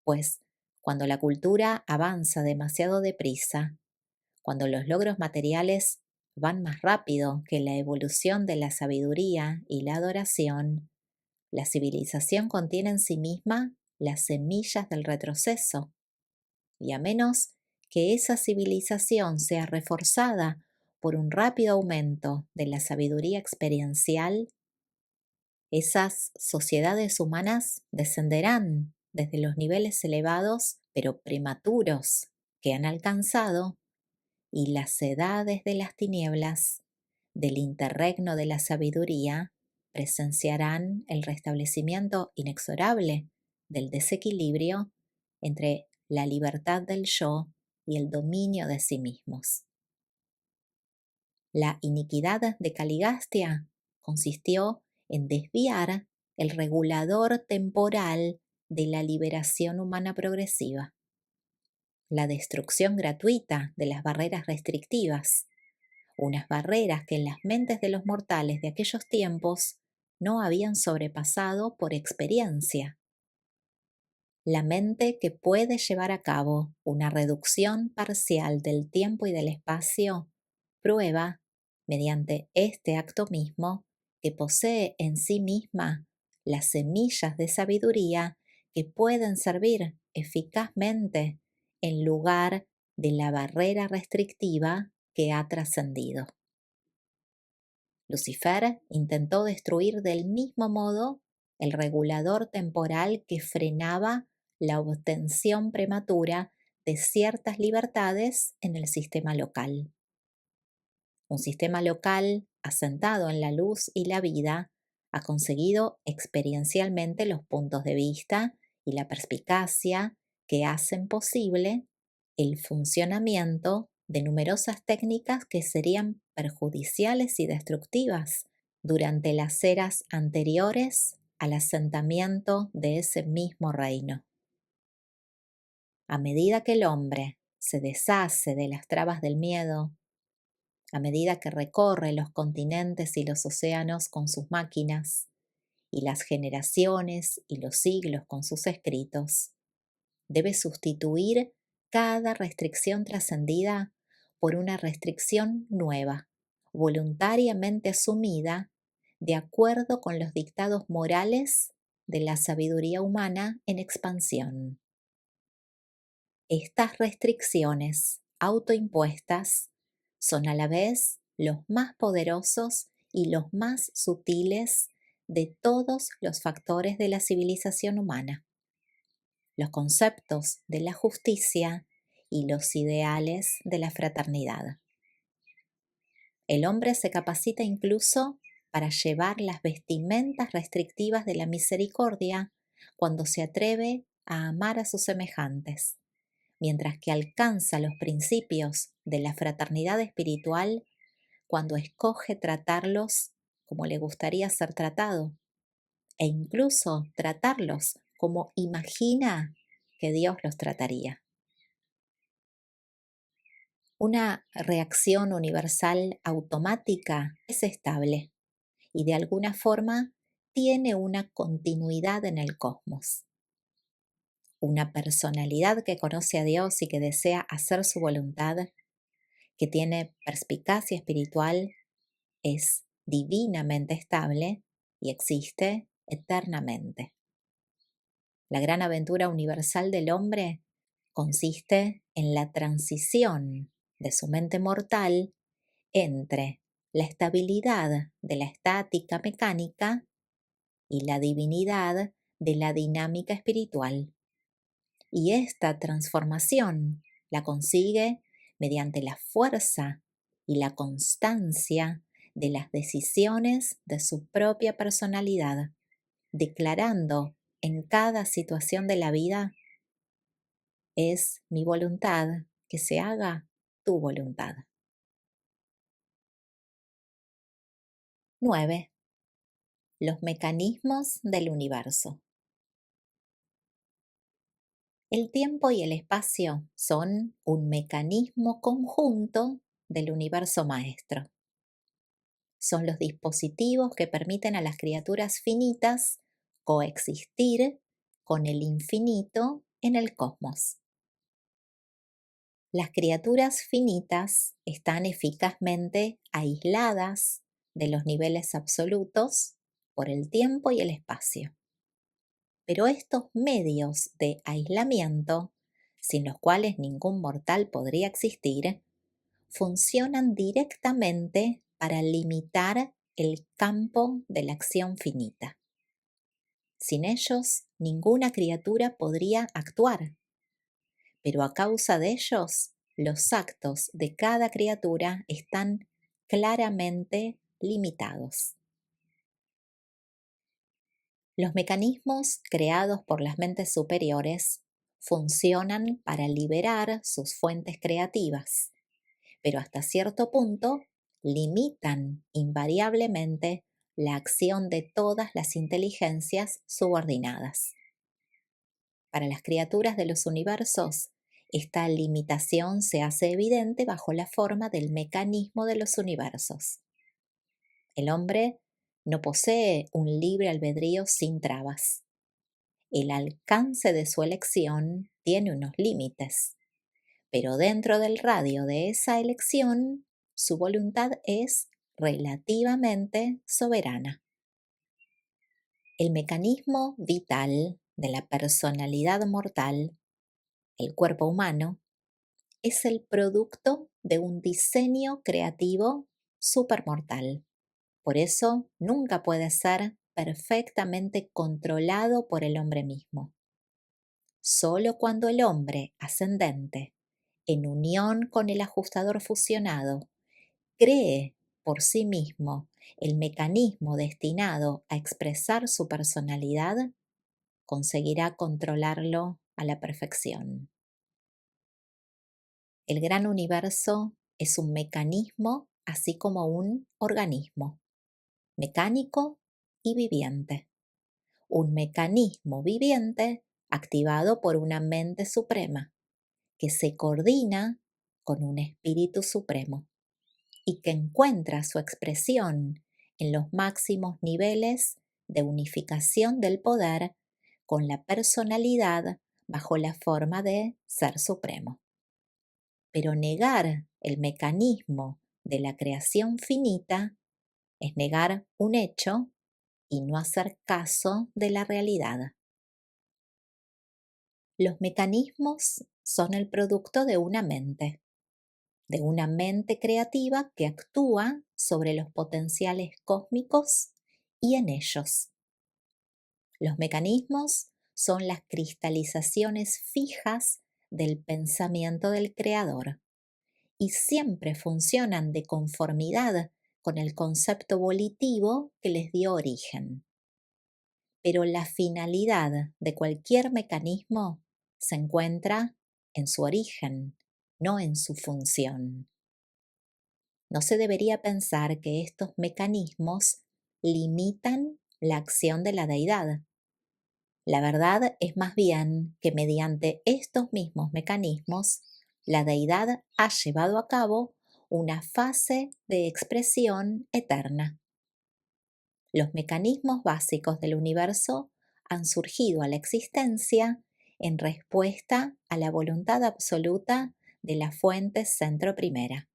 Pues, cuando la cultura avanza demasiado deprisa, cuando los logros materiales van más rápido que la evolución de la sabiduría y la adoración, la civilización contiene en sí misma las semillas del retroceso, y a menos que esa civilización sea reforzada por un rápido aumento de la sabiduría experiencial, esas sociedades humanas descenderán desde los niveles elevados pero prematuros que han alcanzado y las edades de las tinieblas del interregno de la sabiduría presenciarán el restablecimiento inexorable del desequilibrio entre la libertad del yo y el dominio de sí mismos. La iniquidad de Caligastia consistió en desviar el regulador temporal de la liberación humana progresiva, la destrucción gratuita de las barreras restrictivas, unas barreras que en las mentes de los mortales de aquellos tiempos no habían sobrepasado por experiencia. La mente que puede llevar a cabo una reducción parcial del tiempo y del espacio prueba, mediante este acto mismo, que posee en sí misma las semillas de sabiduría que pueden servir eficazmente en lugar de la barrera restrictiva que ha trascendido. Lucifer intentó destruir del mismo modo el regulador temporal que frenaba la obtención prematura de ciertas libertades en el sistema local. Un sistema local asentado en la luz y la vida ha conseguido experiencialmente los puntos de vista y la perspicacia que hacen posible el funcionamiento de numerosas técnicas que serían perjudiciales y destructivas durante las eras anteriores al asentamiento de ese mismo reino. A medida que el hombre se deshace de las trabas del miedo, a medida que recorre los continentes y los océanos con sus máquinas, y las generaciones y los siglos con sus escritos, debe sustituir cada restricción trascendida por una restricción nueva, voluntariamente asumida, de acuerdo con los dictados morales de la sabiduría humana en expansión. Estas restricciones autoimpuestas son a la vez los más poderosos y los más sutiles de todos los factores de la civilización humana, los conceptos de la justicia y los ideales de la fraternidad. El hombre se capacita incluso para llevar las vestimentas restrictivas de la misericordia cuando se atreve a amar a sus semejantes, mientras que alcanza los principios de la fraternidad espiritual cuando escoge tratarlos como le gustaría ser tratado, e incluso tratarlos como imagina que Dios los trataría. Una reacción universal automática es estable y de alguna forma tiene una continuidad en el cosmos. Una personalidad que conoce a Dios y que desea hacer su voluntad, que tiene perspicacia espiritual, es divinamente estable y existe eternamente. La gran aventura universal del hombre consiste en la transición de su mente mortal entre la estabilidad de la estática mecánica y la divinidad de la dinámica espiritual. Y esta transformación la consigue mediante la fuerza y la constancia de las decisiones de su propia personalidad, declarando en cada situación de la vida: es mi voluntad que se haga tu voluntad. 9. Los mecanismos del universo. El tiempo y el espacio son un mecanismo conjunto del universo maestro. Son los dispositivos que permiten a las criaturas finitas coexistir con el infinito en el cosmos. Las criaturas finitas están eficazmente aisladas de los niveles absolutos por el tiempo y el espacio. Pero estos medios de aislamiento, sin los cuales ningún mortal podría existir, funcionan directamente para limitar el campo de la acción finita. Sin ellos, ninguna criatura podría actuar, pero a causa de ellos, los actos de cada criatura están claramente limitados. Los mecanismos creados por las mentes superiores funcionan para liberar sus fuentes creativas, pero hasta cierto punto limitan invariablemente la acción de todas las inteligencias subordinadas. Para las criaturas de los universos, esta limitación se hace evidente bajo la forma del mecanismo de los universos. El hombre no posee un libre albedrío sin trabas. El alcance de su elección tiene unos límites, pero dentro del radio de esa elección, su voluntad es relativamente soberana. El mecanismo vital de la personalidad mortal, el cuerpo humano, es el producto de un diseño creativo supermortal. Por eso nunca puede ser perfectamente controlado por el hombre mismo. Solo cuando el hombre ascendente, en unión con el ajustador fusionado, cree por sí mismo el mecanismo destinado a expresar su personalidad, conseguirá controlarlo a la perfección. El gran universo es un mecanismo así como un organismo, mecánico y viviente. Un mecanismo viviente activado por una mente suprema que se coordina con un espíritu supremo y que encuentra su expresión en los máximos niveles de unificación del poder con la personalidad bajo la forma de ser supremo. Pero negar el mecanismo de la creación finita es negar un hecho y no hacer caso de la realidad. Los mecanismos son el producto de una mente creativa que actúa sobre los potenciales cósmicos y en ellos. Los mecanismos son las cristalizaciones fijas del pensamiento del creador y siempre funcionan de conformidad con el concepto volitivo que les dio origen. Pero la finalidad de cualquier mecanismo se encuentra en su origen, no en su función. No se debería pensar que estos mecanismos limitan la acción de la deidad. La verdad es más bien que mediante estos mismos mecanismos, la deidad ha llevado a cabo una fase de expresión eterna. Los mecanismos básicos del universo han surgido a la existencia en respuesta a la voluntad absoluta de la fuente centro primera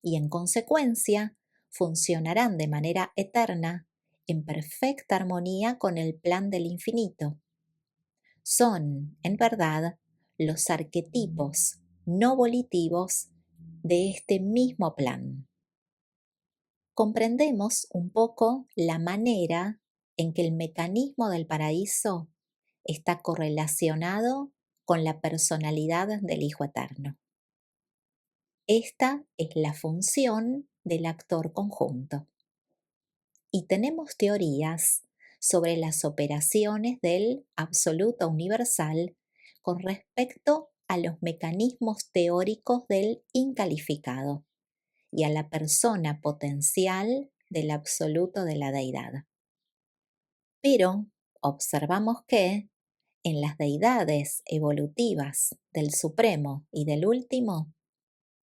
y en consecuencia funcionarán de manera eterna en perfecta armonía con el plan del infinito. Son, en verdad, los arquetipos no volitivos de este mismo plan. Comprendemos un poco la manera en que el mecanismo del paraíso está correlacionado con la personalidad del Hijo Eterno. Esta es la función del actor conjunto. Y tenemos teorías sobre las operaciones del absoluto universal con respecto a los mecanismos teóricos del incalificado y a la persona potencial del absoluto de la deidad. Pero observamos que en las deidades evolutivas del Supremo y del Último,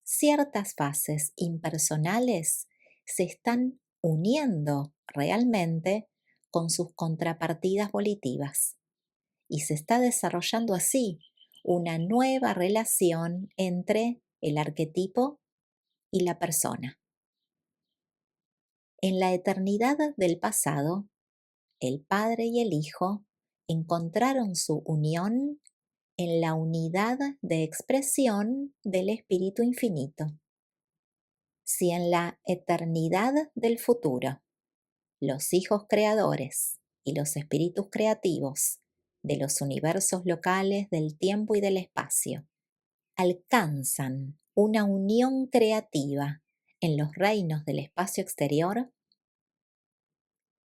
ciertas fases impersonales se están uniendo realmente con sus contrapartidas volitivas y se está desarrollando así una nueva relación entre el arquetipo y la persona. En la eternidad del pasado, el Padre y el Hijo encontraron su unión en la unidad de expresión del Espíritu Infinito. Si en la eternidad del futuro los hijos creadores y los espíritus creativos de los universos locales del tiempo y del espacio alcanzan una unión creativa en los reinos del espacio exterior,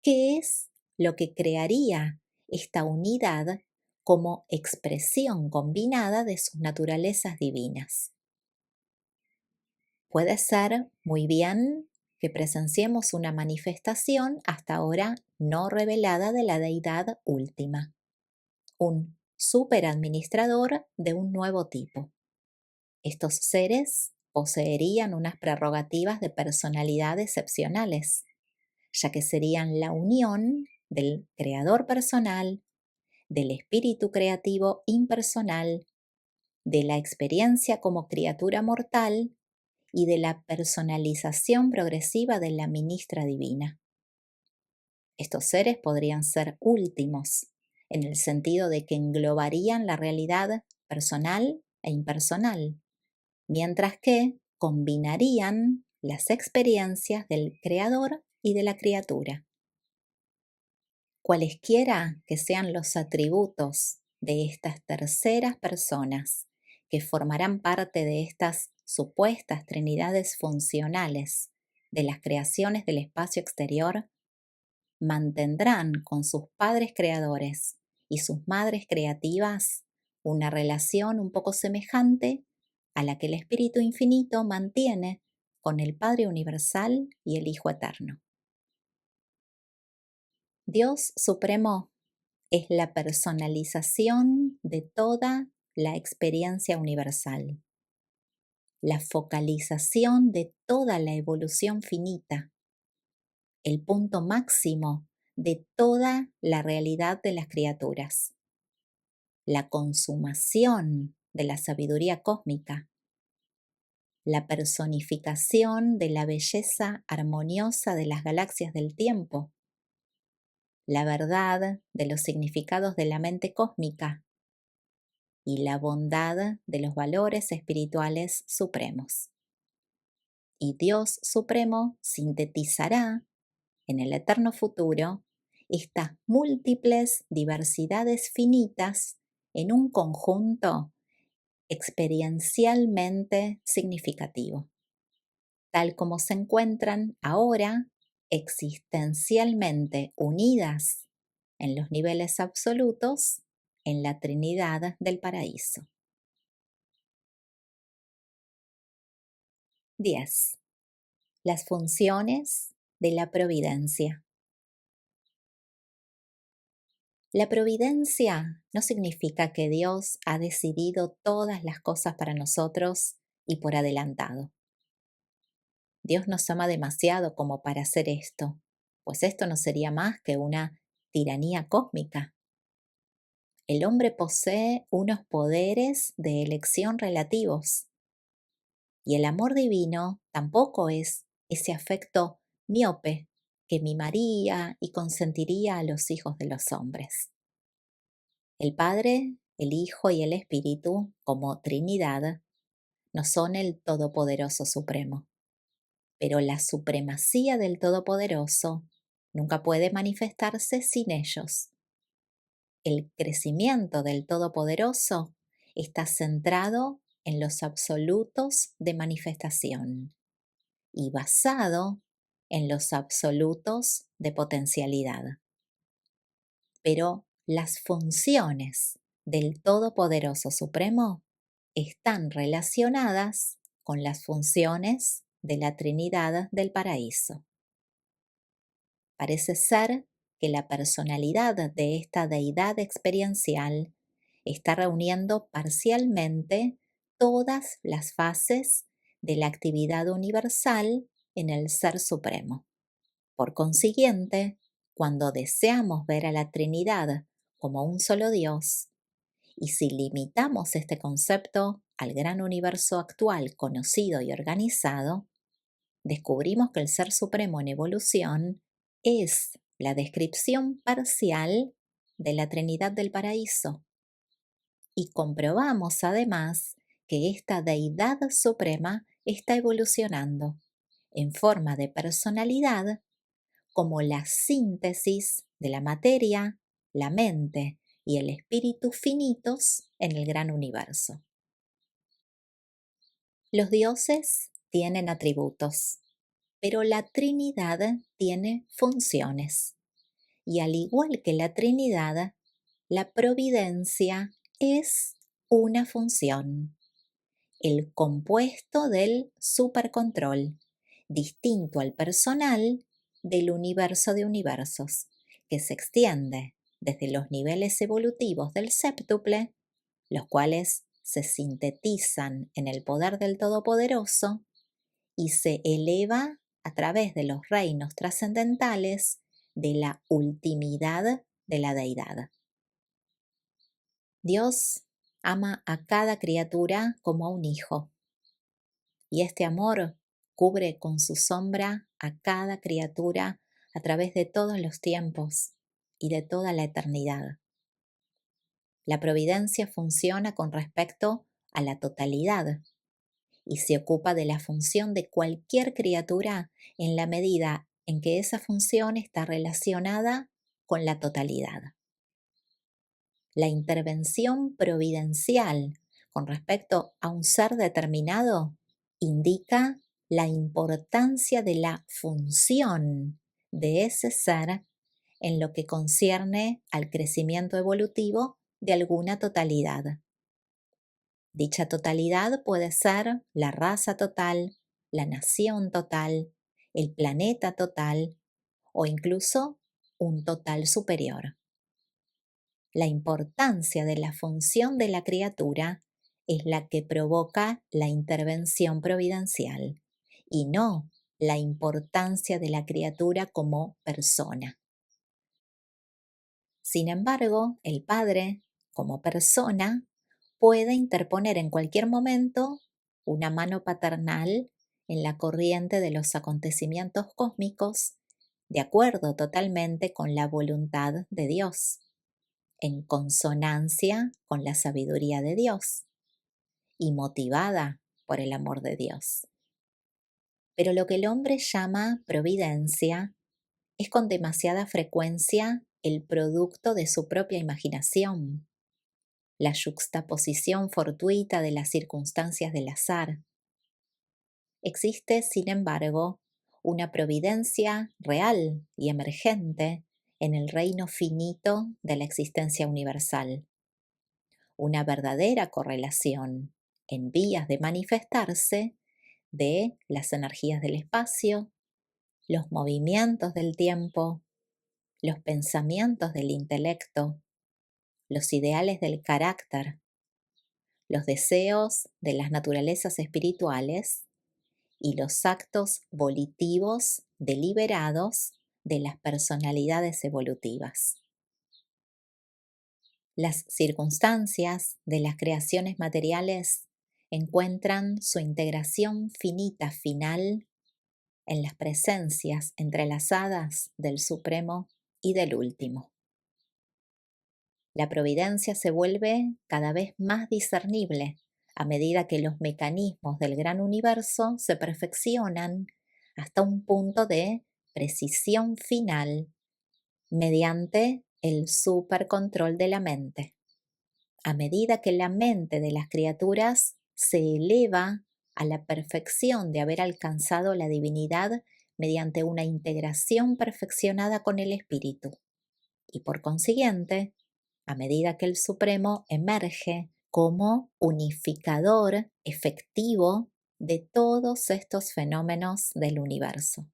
¿qué es lo que crearía esta unidad como expresión combinada de sus naturalezas divinas. Puede ser muy bien que presenciemos una manifestación hasta ahora no revelada de la deidad última, un superadministrador de un nuevo tipo. Estos seres poseerían unas prerrogativas de personalidad excepcionales, ya que serían la unión del creador personal, del espíritu creativo impersonal, de la experiencia como criatura mortal y de la personalización progresiva de la ministra divina. Estos seres podrían ser últimos, en el sentido de que englobarían la realidad personal e impersonal, mientras que combinarían las experiencias del creador y de la criatura. Cualesquiera que sean los atributos de estas terceras personas que formarán parte de estas supuestas trinidades funcionales de las creaciones del espacio exterior, mantendrán con sus padres creadores y sus madres creativas una relación un poco semejante a la que el Espíritu Infinito mantiene con el Padre Universal y el Hijo Eterno. Dios Supremo es la personalización de toda la experiencia universal, la focalización de toda la evolución finita, el punto máximo de toda la realidad de las criaturas, la consumación de la sabiduría cósmica, la personificación de la belleza armoniosa de las galaxias del tiempo, la verdad de los significados de la mente cósmica y la bondad de los valores espirituales supremos. Y Dios Supremo sintetizará en el eterno futuro estas múltiples diversidades finitas en un conjunto experiencialmente significativo, tal como se encuentran ahora existencialmente unidas en los niveles absolutos en la Trinidad del Paraíso. 10. Las funciones de la providencia. La providencia no significa que Dios ha decidido todas las cosas para nosotros y por adelantado. Dios nos ama demasiado como para hacer esto, pues esto no sería más que una tiranía cósmica. El hombre posee unos poderes de elección relativos, y el amor divino tampoco es ese afecto miope que mimaría y consentiría a los hijos de los hombres. El Padre, el Hijo y el Espíritu, como Trinidad, no son el Todopoderoso Supremo, pero la supremacía del Todopoderoso nunca puede manifestarse sin ellos. El crecimiento del Todopoderoso está centrado en los absolutos de manifestación y basado en los absolutos de potencialidad. Pero las funciones del Todopoderoso Supremo están relacionadas con las funciones de la Trinidad del Paraíso. Parece ser que la personalidad de esta deidad experiencial está reuniendo parcialmente todas las fases de la actividad universal en el Ser Supremo. Por consiguiente, cuando deseamos ver a la Trinidad como un solo Dios, y si limitamos este concepto al gran universo actual conocido y organizado, descubrimos que el Ser Supremo en evolución es la descripción parcial de la Trinidad del Paraíso. Y comprobamos además que esta deidad suprema está evolucionando en forma de personalidad como la síntesis de la materia, la mente y el espíritu finitos en el gran universo. Los dioses tienen atributos, pero la Trinidad tiene funciones. Y al igual que la Trinidad, La providencia es una función, el compuesto del supercontrol, distinto al personal del universo de universos, que se extiende desde los niveles evolutivos del séptuple, los cuales se sintetizan en el poder del Todopoderoso, y se eleva a través de los reinos trascendentales de la ultimidad de la deidad. Dios ama a cada criatura como a un hijo, y este amor cubre con su sombra a cada criatura a través de todos los tiempos y de toda la eternidad. La providencia funciona con respecto a la totalidad y se ocupa de la función de cualquier criatura en la medida en que esa función está relacionada con la totalidad. La intervención providencial con respecto a un ser determinado indica la importancia de la función de ese ser en lo que concierne al crecimiento evolutivo de alguna totalidad. Dicha totalidad puede ser la raza total, la nación total, el planeta total o incluso un total superior. La importancia de la función de la criatura es la que provoca la intervención providencial y no la importancia de la criatura como persona. Sin embargo, el Padre, como persona, puede interponer en cualquier momento una mano paternal en la corriente de los acontecimientos cósmicos, de acuerdo totalmente con la voluntad de Dios, en consonancia con la sabiduría de Dios y motivada por el amor de Dios. Pero lo que el hombre llama providencia es con demasiada frecuencia el producto de su propia imaginación, la yuxtaposición fortuita de las circunstancias del azar. Existe, sin embargo, una providencia real y emergente en el reino finito de la existencia universal, una verdadera correlación en vías de manifestarse de las energías del espacio, los movimientos del tiempo, los pensamientos del intelecto, los ideales del carácter, los deseos de las naturalezas espirituales y los actos volitivos deliberados de las personalidades evolutivas. Las circunstancias de las creaciones materiales encuentran su integración finita final en las presencias entrelazadas del Supremo y del Último. La providencia se vuelve cada vez más discernible a medida que los mecanismos del gran universo se perfeccionan hasta un punto de precisión final mediante el supercontrol de la mente. A medida que la mente de las criaturas se eleva a la perfección de haber alcanzado la divinidad mediante una integración perfeccionada con el espíritu. Y por consiguiente, a medida que el Supremo emerge como unificador efectivo de todos estos fenómenos del universo.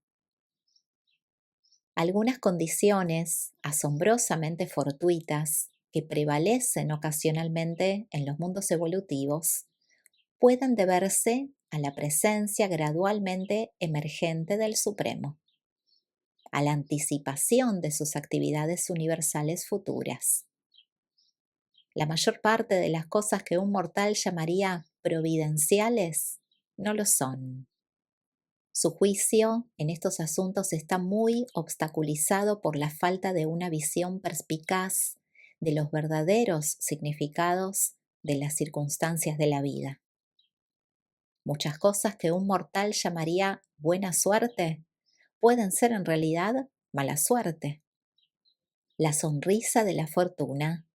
Algunas condiciones asombrosamente fortuitas que prevalecen ocasionalmente en los mundos evolutivos pueden deberse a la presencia gradualmente emergente del Supremo, a la anticipación de sus actividades universales futuras. La mayor parte de las cosas que un mortal llamaría providenciales no lo son. Su juicio en estos asuntos está muy obstaculizado por la falta de una visión perspicaz de los verdaderos significados de las circunstancias de la vida. Muchas cosas que un mortal llamaría buena suerte pueden ser en realidad mala suerte. La sonrisa de la fortuna,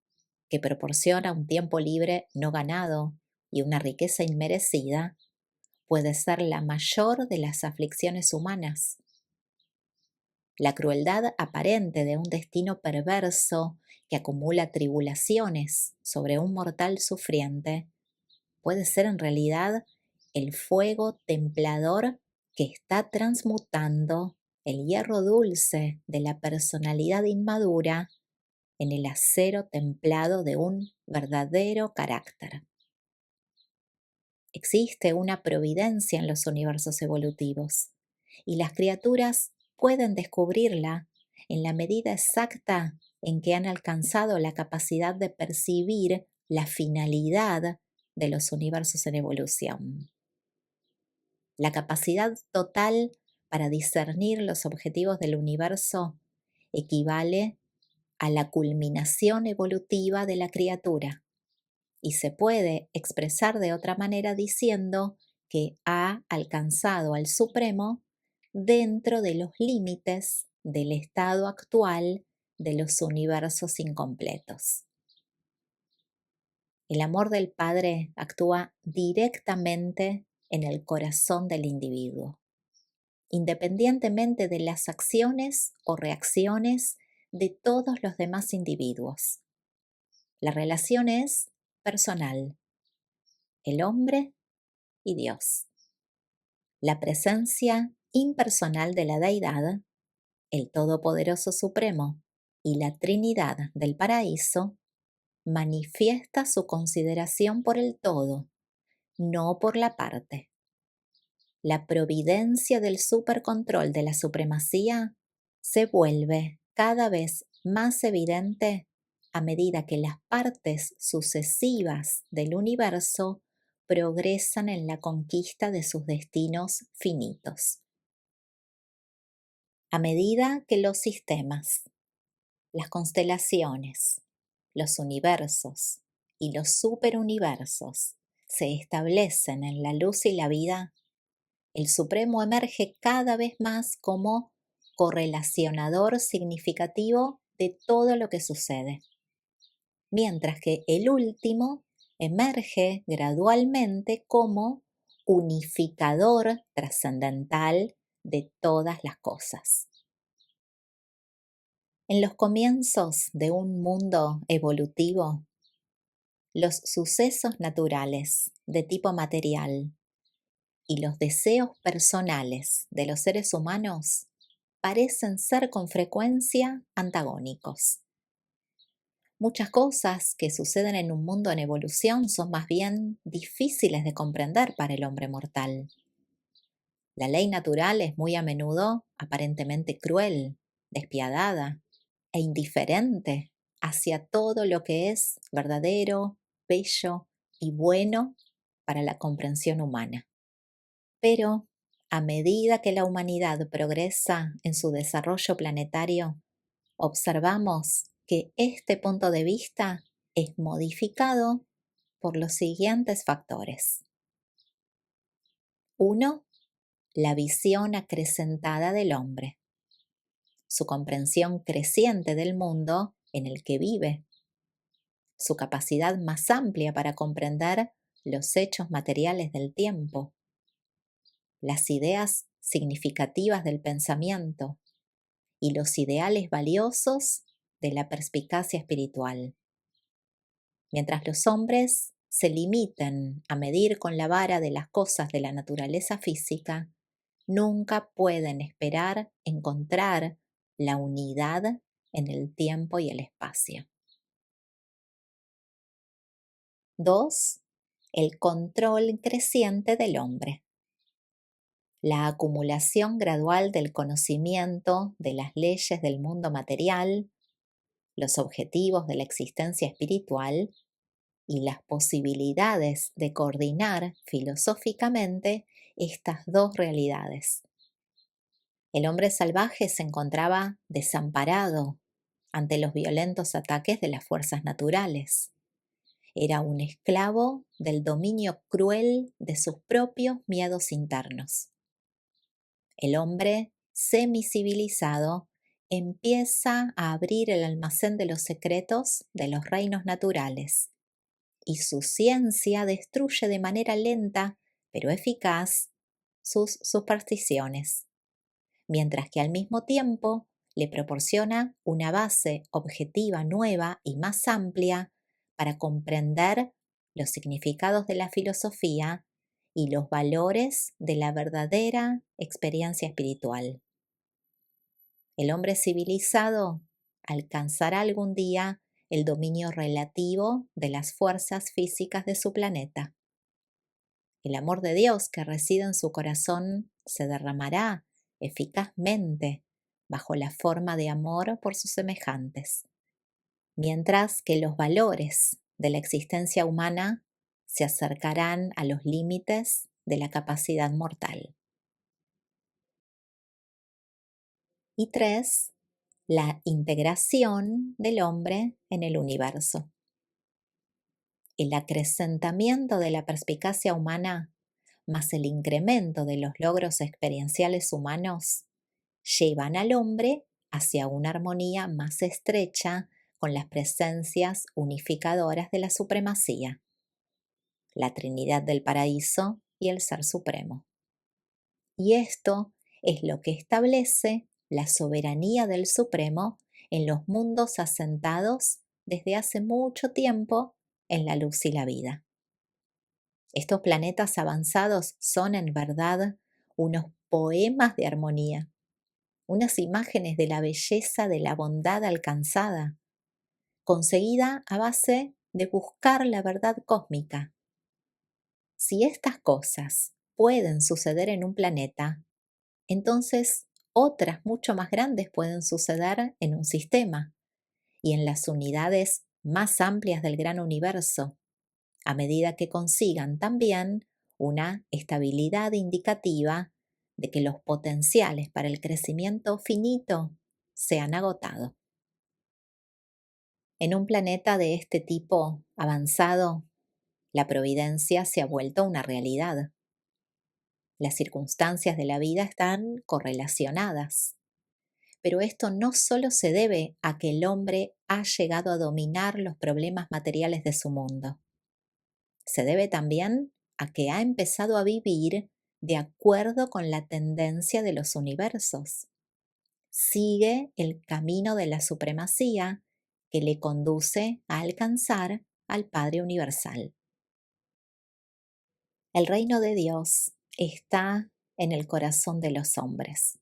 que proporciona un tiempo libre no ganado y una riqueza inmerecida, puede ser la mayor de las aflicciones humanas. La crueldad aparente de un destino perverso que acumula tribulaciones sobre un mortal sufriente puede ser en realidad el fuego templador que está transmutando el hierro dulce de la personalidad inmadura en el acero templado de un verdadero carácter. Existe una providencia en los universos evolutivos y las criaturas pueden descubrirla en la medida exacta en que han alcanzado la capacidad de percibir la finalidad de los universos en evolución. La capacidad total para discernir los objetivos del universo equivale a la culminación evolutiva de la criatura y se puede expresar de otra manera diciendo que ha alcanzado al Supremo dentro de los límites del estado actual de los universos incompletos. El amor del Padre actúa directamente en el corazón del individuo, independientemente de las acciones o reacciones de todos los demás individuos. La relación es personal, el hombre y Dios. La presencia impersonal de la Deidad, el Todopoderoso Supremo y la Trinidad del Paraíso manifiesta su consideración por el todo, no por la parte. La providencia del supercontrol de la supremacía se vuelve cada vez más evidente a medida que las partes sucesivas del universo progresan en la conquista de sus destinos finitos. A medida que los sistemas, las constelaciones, los universos y los superuniversos se establecen en la luz y la vida, el Supremo emerge cada vez más como correlacionador significativo de todo lo que sucede, mientras que el último emerge gradualmente como unificador trascendental de todas las cosas. En los comienzos de un mundo evolutivo, los sucesos naturales de tipo material y los deseos personales de los seres humanos parecen ser con frecuencia antagónicos. Muchas cosas que suceden en un mundo en evolución son más bien difíciles de comprender para el hombre mortal. La ley natural es muy a menudo aparentemente cruel, despiadada e indiferente hacia todo lo que es verdadero, bello y bueno para la comprensión humana. Pero a medida que la humanidad progresa en su desarrollo planetario, observamos que este punto de vista es modificado por los siguientes factores. 1. La visión acrecentada del hombre, su comprensión creciente del mundo en el que vive, su capacidad más amplia para comprender los hechos materiales del tiempo, las ideas significativas del pensamiento y los ideales valiosos de la perspicacia espiritual. Mientras los hombres se limiten a medir con la vara de las cosas de la naturaleza física, nunca pueden esperar encontrar la unidad en el tiempo y el espacio. 2. El control creciente del hombre. La acumulación gradual del conocimiento de las leyes del mundo material, los objetivos de la existencia espiritual y las posibilidades de coordinar filosóficamente estas dos realidades. El hombre salvaje se encontraba desamparado ante los violentos ataques de las fuerzas naturales. Era un esclavo del dominio cruel de sus propios miedos internos. El hombre semicivilizado empieza a abrir el almacén de los secretos de los reinos naturales y su ciencia destruye de manera lenta pero eficaz sus supersticiones. mientras que al mismo tiempo le proporciona una base objetiva nueva y más amplia para comprender los significados de la filosofía y los valores de la verdadera experiencia espiritual. El hombre civilizado alcanzará algún día el dominio relativo de las fuerzas físicas de su planeta. El amor de Dios que reside en su corazón se derramará eficazmente bajo la forma de amor por sus semejantes, mientras que los valores de la existencia humana se acercarán a los límites de la capacidad mortal. Y 3, la integración del hombre en el universo. El acrecentamiento de la perspicacia humana más el incremento de los logros experienciales humanos llevan al hombre hacia una armonía más estrecha con las presencias unificadoras de la supremacía, la Trinidad del Paraíso y el Ser Supremo. Y esto es lo que establece la soberanía del Supremo en los mundos asentados desde hace mucho tiempo en la luz y la vida. Estos planetas avanzados son en verdad unos poemas de armonía, unas imágenes de la belleza de la bondad alcanzada, conseguida a base de buscar la verdad cósmica. Si estas cosas pueden suceder en un planeta, entonces otras mucho más grandes pueden suceder en un sistema y en las unidades más amplias del gran universo, a medida que consigan también una estabilidad indicativa de que los potenciales para el crecimiento finito se han agotado. En un planeta de este tipo avanzado, la providencia se ha vuelto una realidad. Las circunstancias de la vida están correlacionadas, pero esto no solo se debe a que el hombre ha llegado a dominar los problemas materiales de su mundo. Se debe también a que ha empezado a vivir de acuerdo con la tendencia de los universos. Sigue el camino de la supremacía que le conduce a alcanzar al Padre Universal. El reino de Dios está en el corazón de los hombres.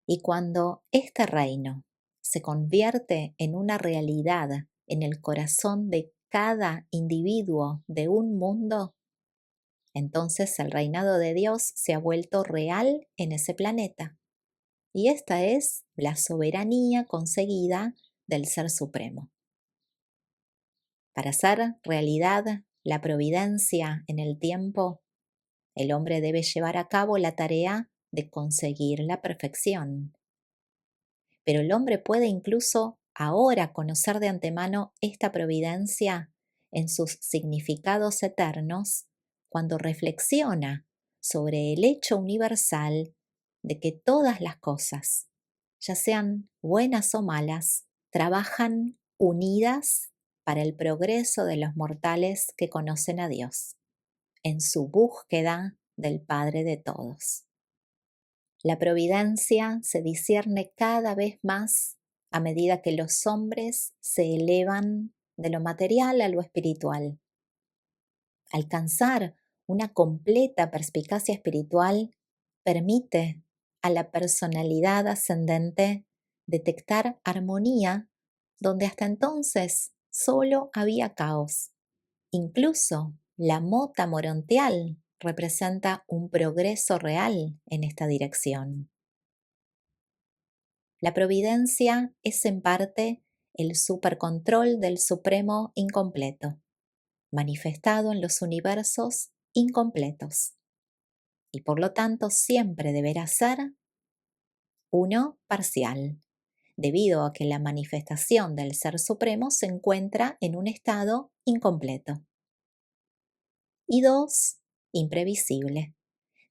Y cuando este reino se convierte en una realidad en el corazón de cada individuo de un mundo, entonces el reinado de Dios se ha vuelto real en ese planeta. Y esta es la soberanía conseguida del Ser Supremo. Para hacer realidad la providencia en el tiempo, el hombre debe llevar a cabo la tarea de conseguir la perfección. Pero el hombre puede incluso ahora conocer de antemano esta providencia en sus significados eternos cuando reflexiona sobre el hecho universal de que todas las cosas, ya sean buenas o malas, trabajan unidas para el progreso de los mortales que conocen a Dios, en su búsqueda del Padre de todos. La providencia se discierne cada vez más a medida que los hombres se elevan de lo material a lo espiritual. Alcanzar una completa perspicacia espiritual permite a la personalidad ascendente detectar armonía donde hasta entonces solo había caos. Incluso la mota morontial representa un progreso real en esta dirección. La providencia es en parte el supercontrol del Supremo incompleto, manifestado en los universos incompletos, y por lo tanto siempre deberá ser uno parcial, debido a que la manifestación del Ser Supremo se encuentra en un estado incompleto. Y dos, imprevisible,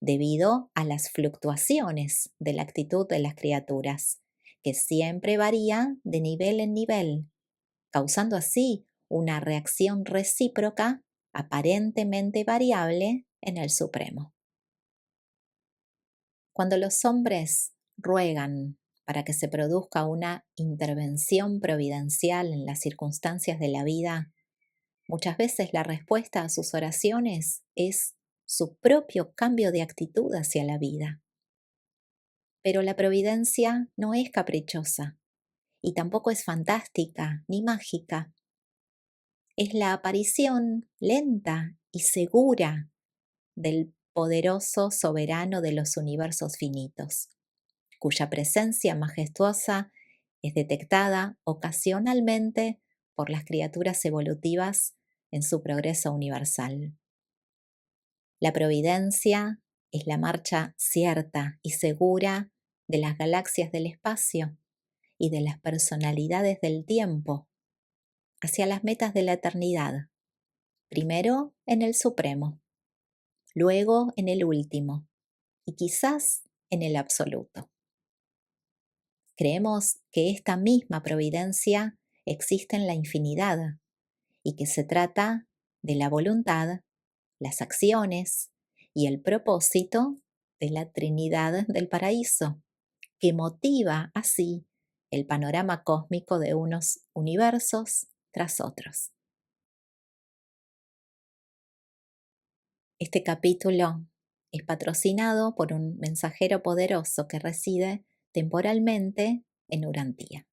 debido a las fluctuaciones de la actitud de las criaturas, que siempre varía de nivel en nivel, causando así una reacción recíproca aparentemente variable en el Supremo. Cuando los hombres ruegan para que se produzca una intervención providencial en las circunstancias de la vida, muchas veces la respuesta a sus oraciones es su propio cambio de actitud hacia la vida. Pero la providencia no es caprichosa y tampoco es fantástica ni mágica. Es la aparición lenta y segura del poderoso soberano de los universos finitos, cuya presencia majestuosa es detectada ocasionalmente por las criaturas evolutivas en su progreso universal. La providencia es la marcha cierta y segura de las galaxias del espacio y de las personalidades del tiempo hacia las metas de la eternidad, primero en el Supremo, luego en el último y quizás en el absoluto. Creemos que esta misma providencia existe en la infinidad y que se trata de la voluntad, las acciones y el propósito de la Trinidad del Paraíso, que motiva así el panorama cósmico de unos universos tras otros. Este capítulo es patrocinado por un mensajero poderoso que reside temporalmente en Urantía.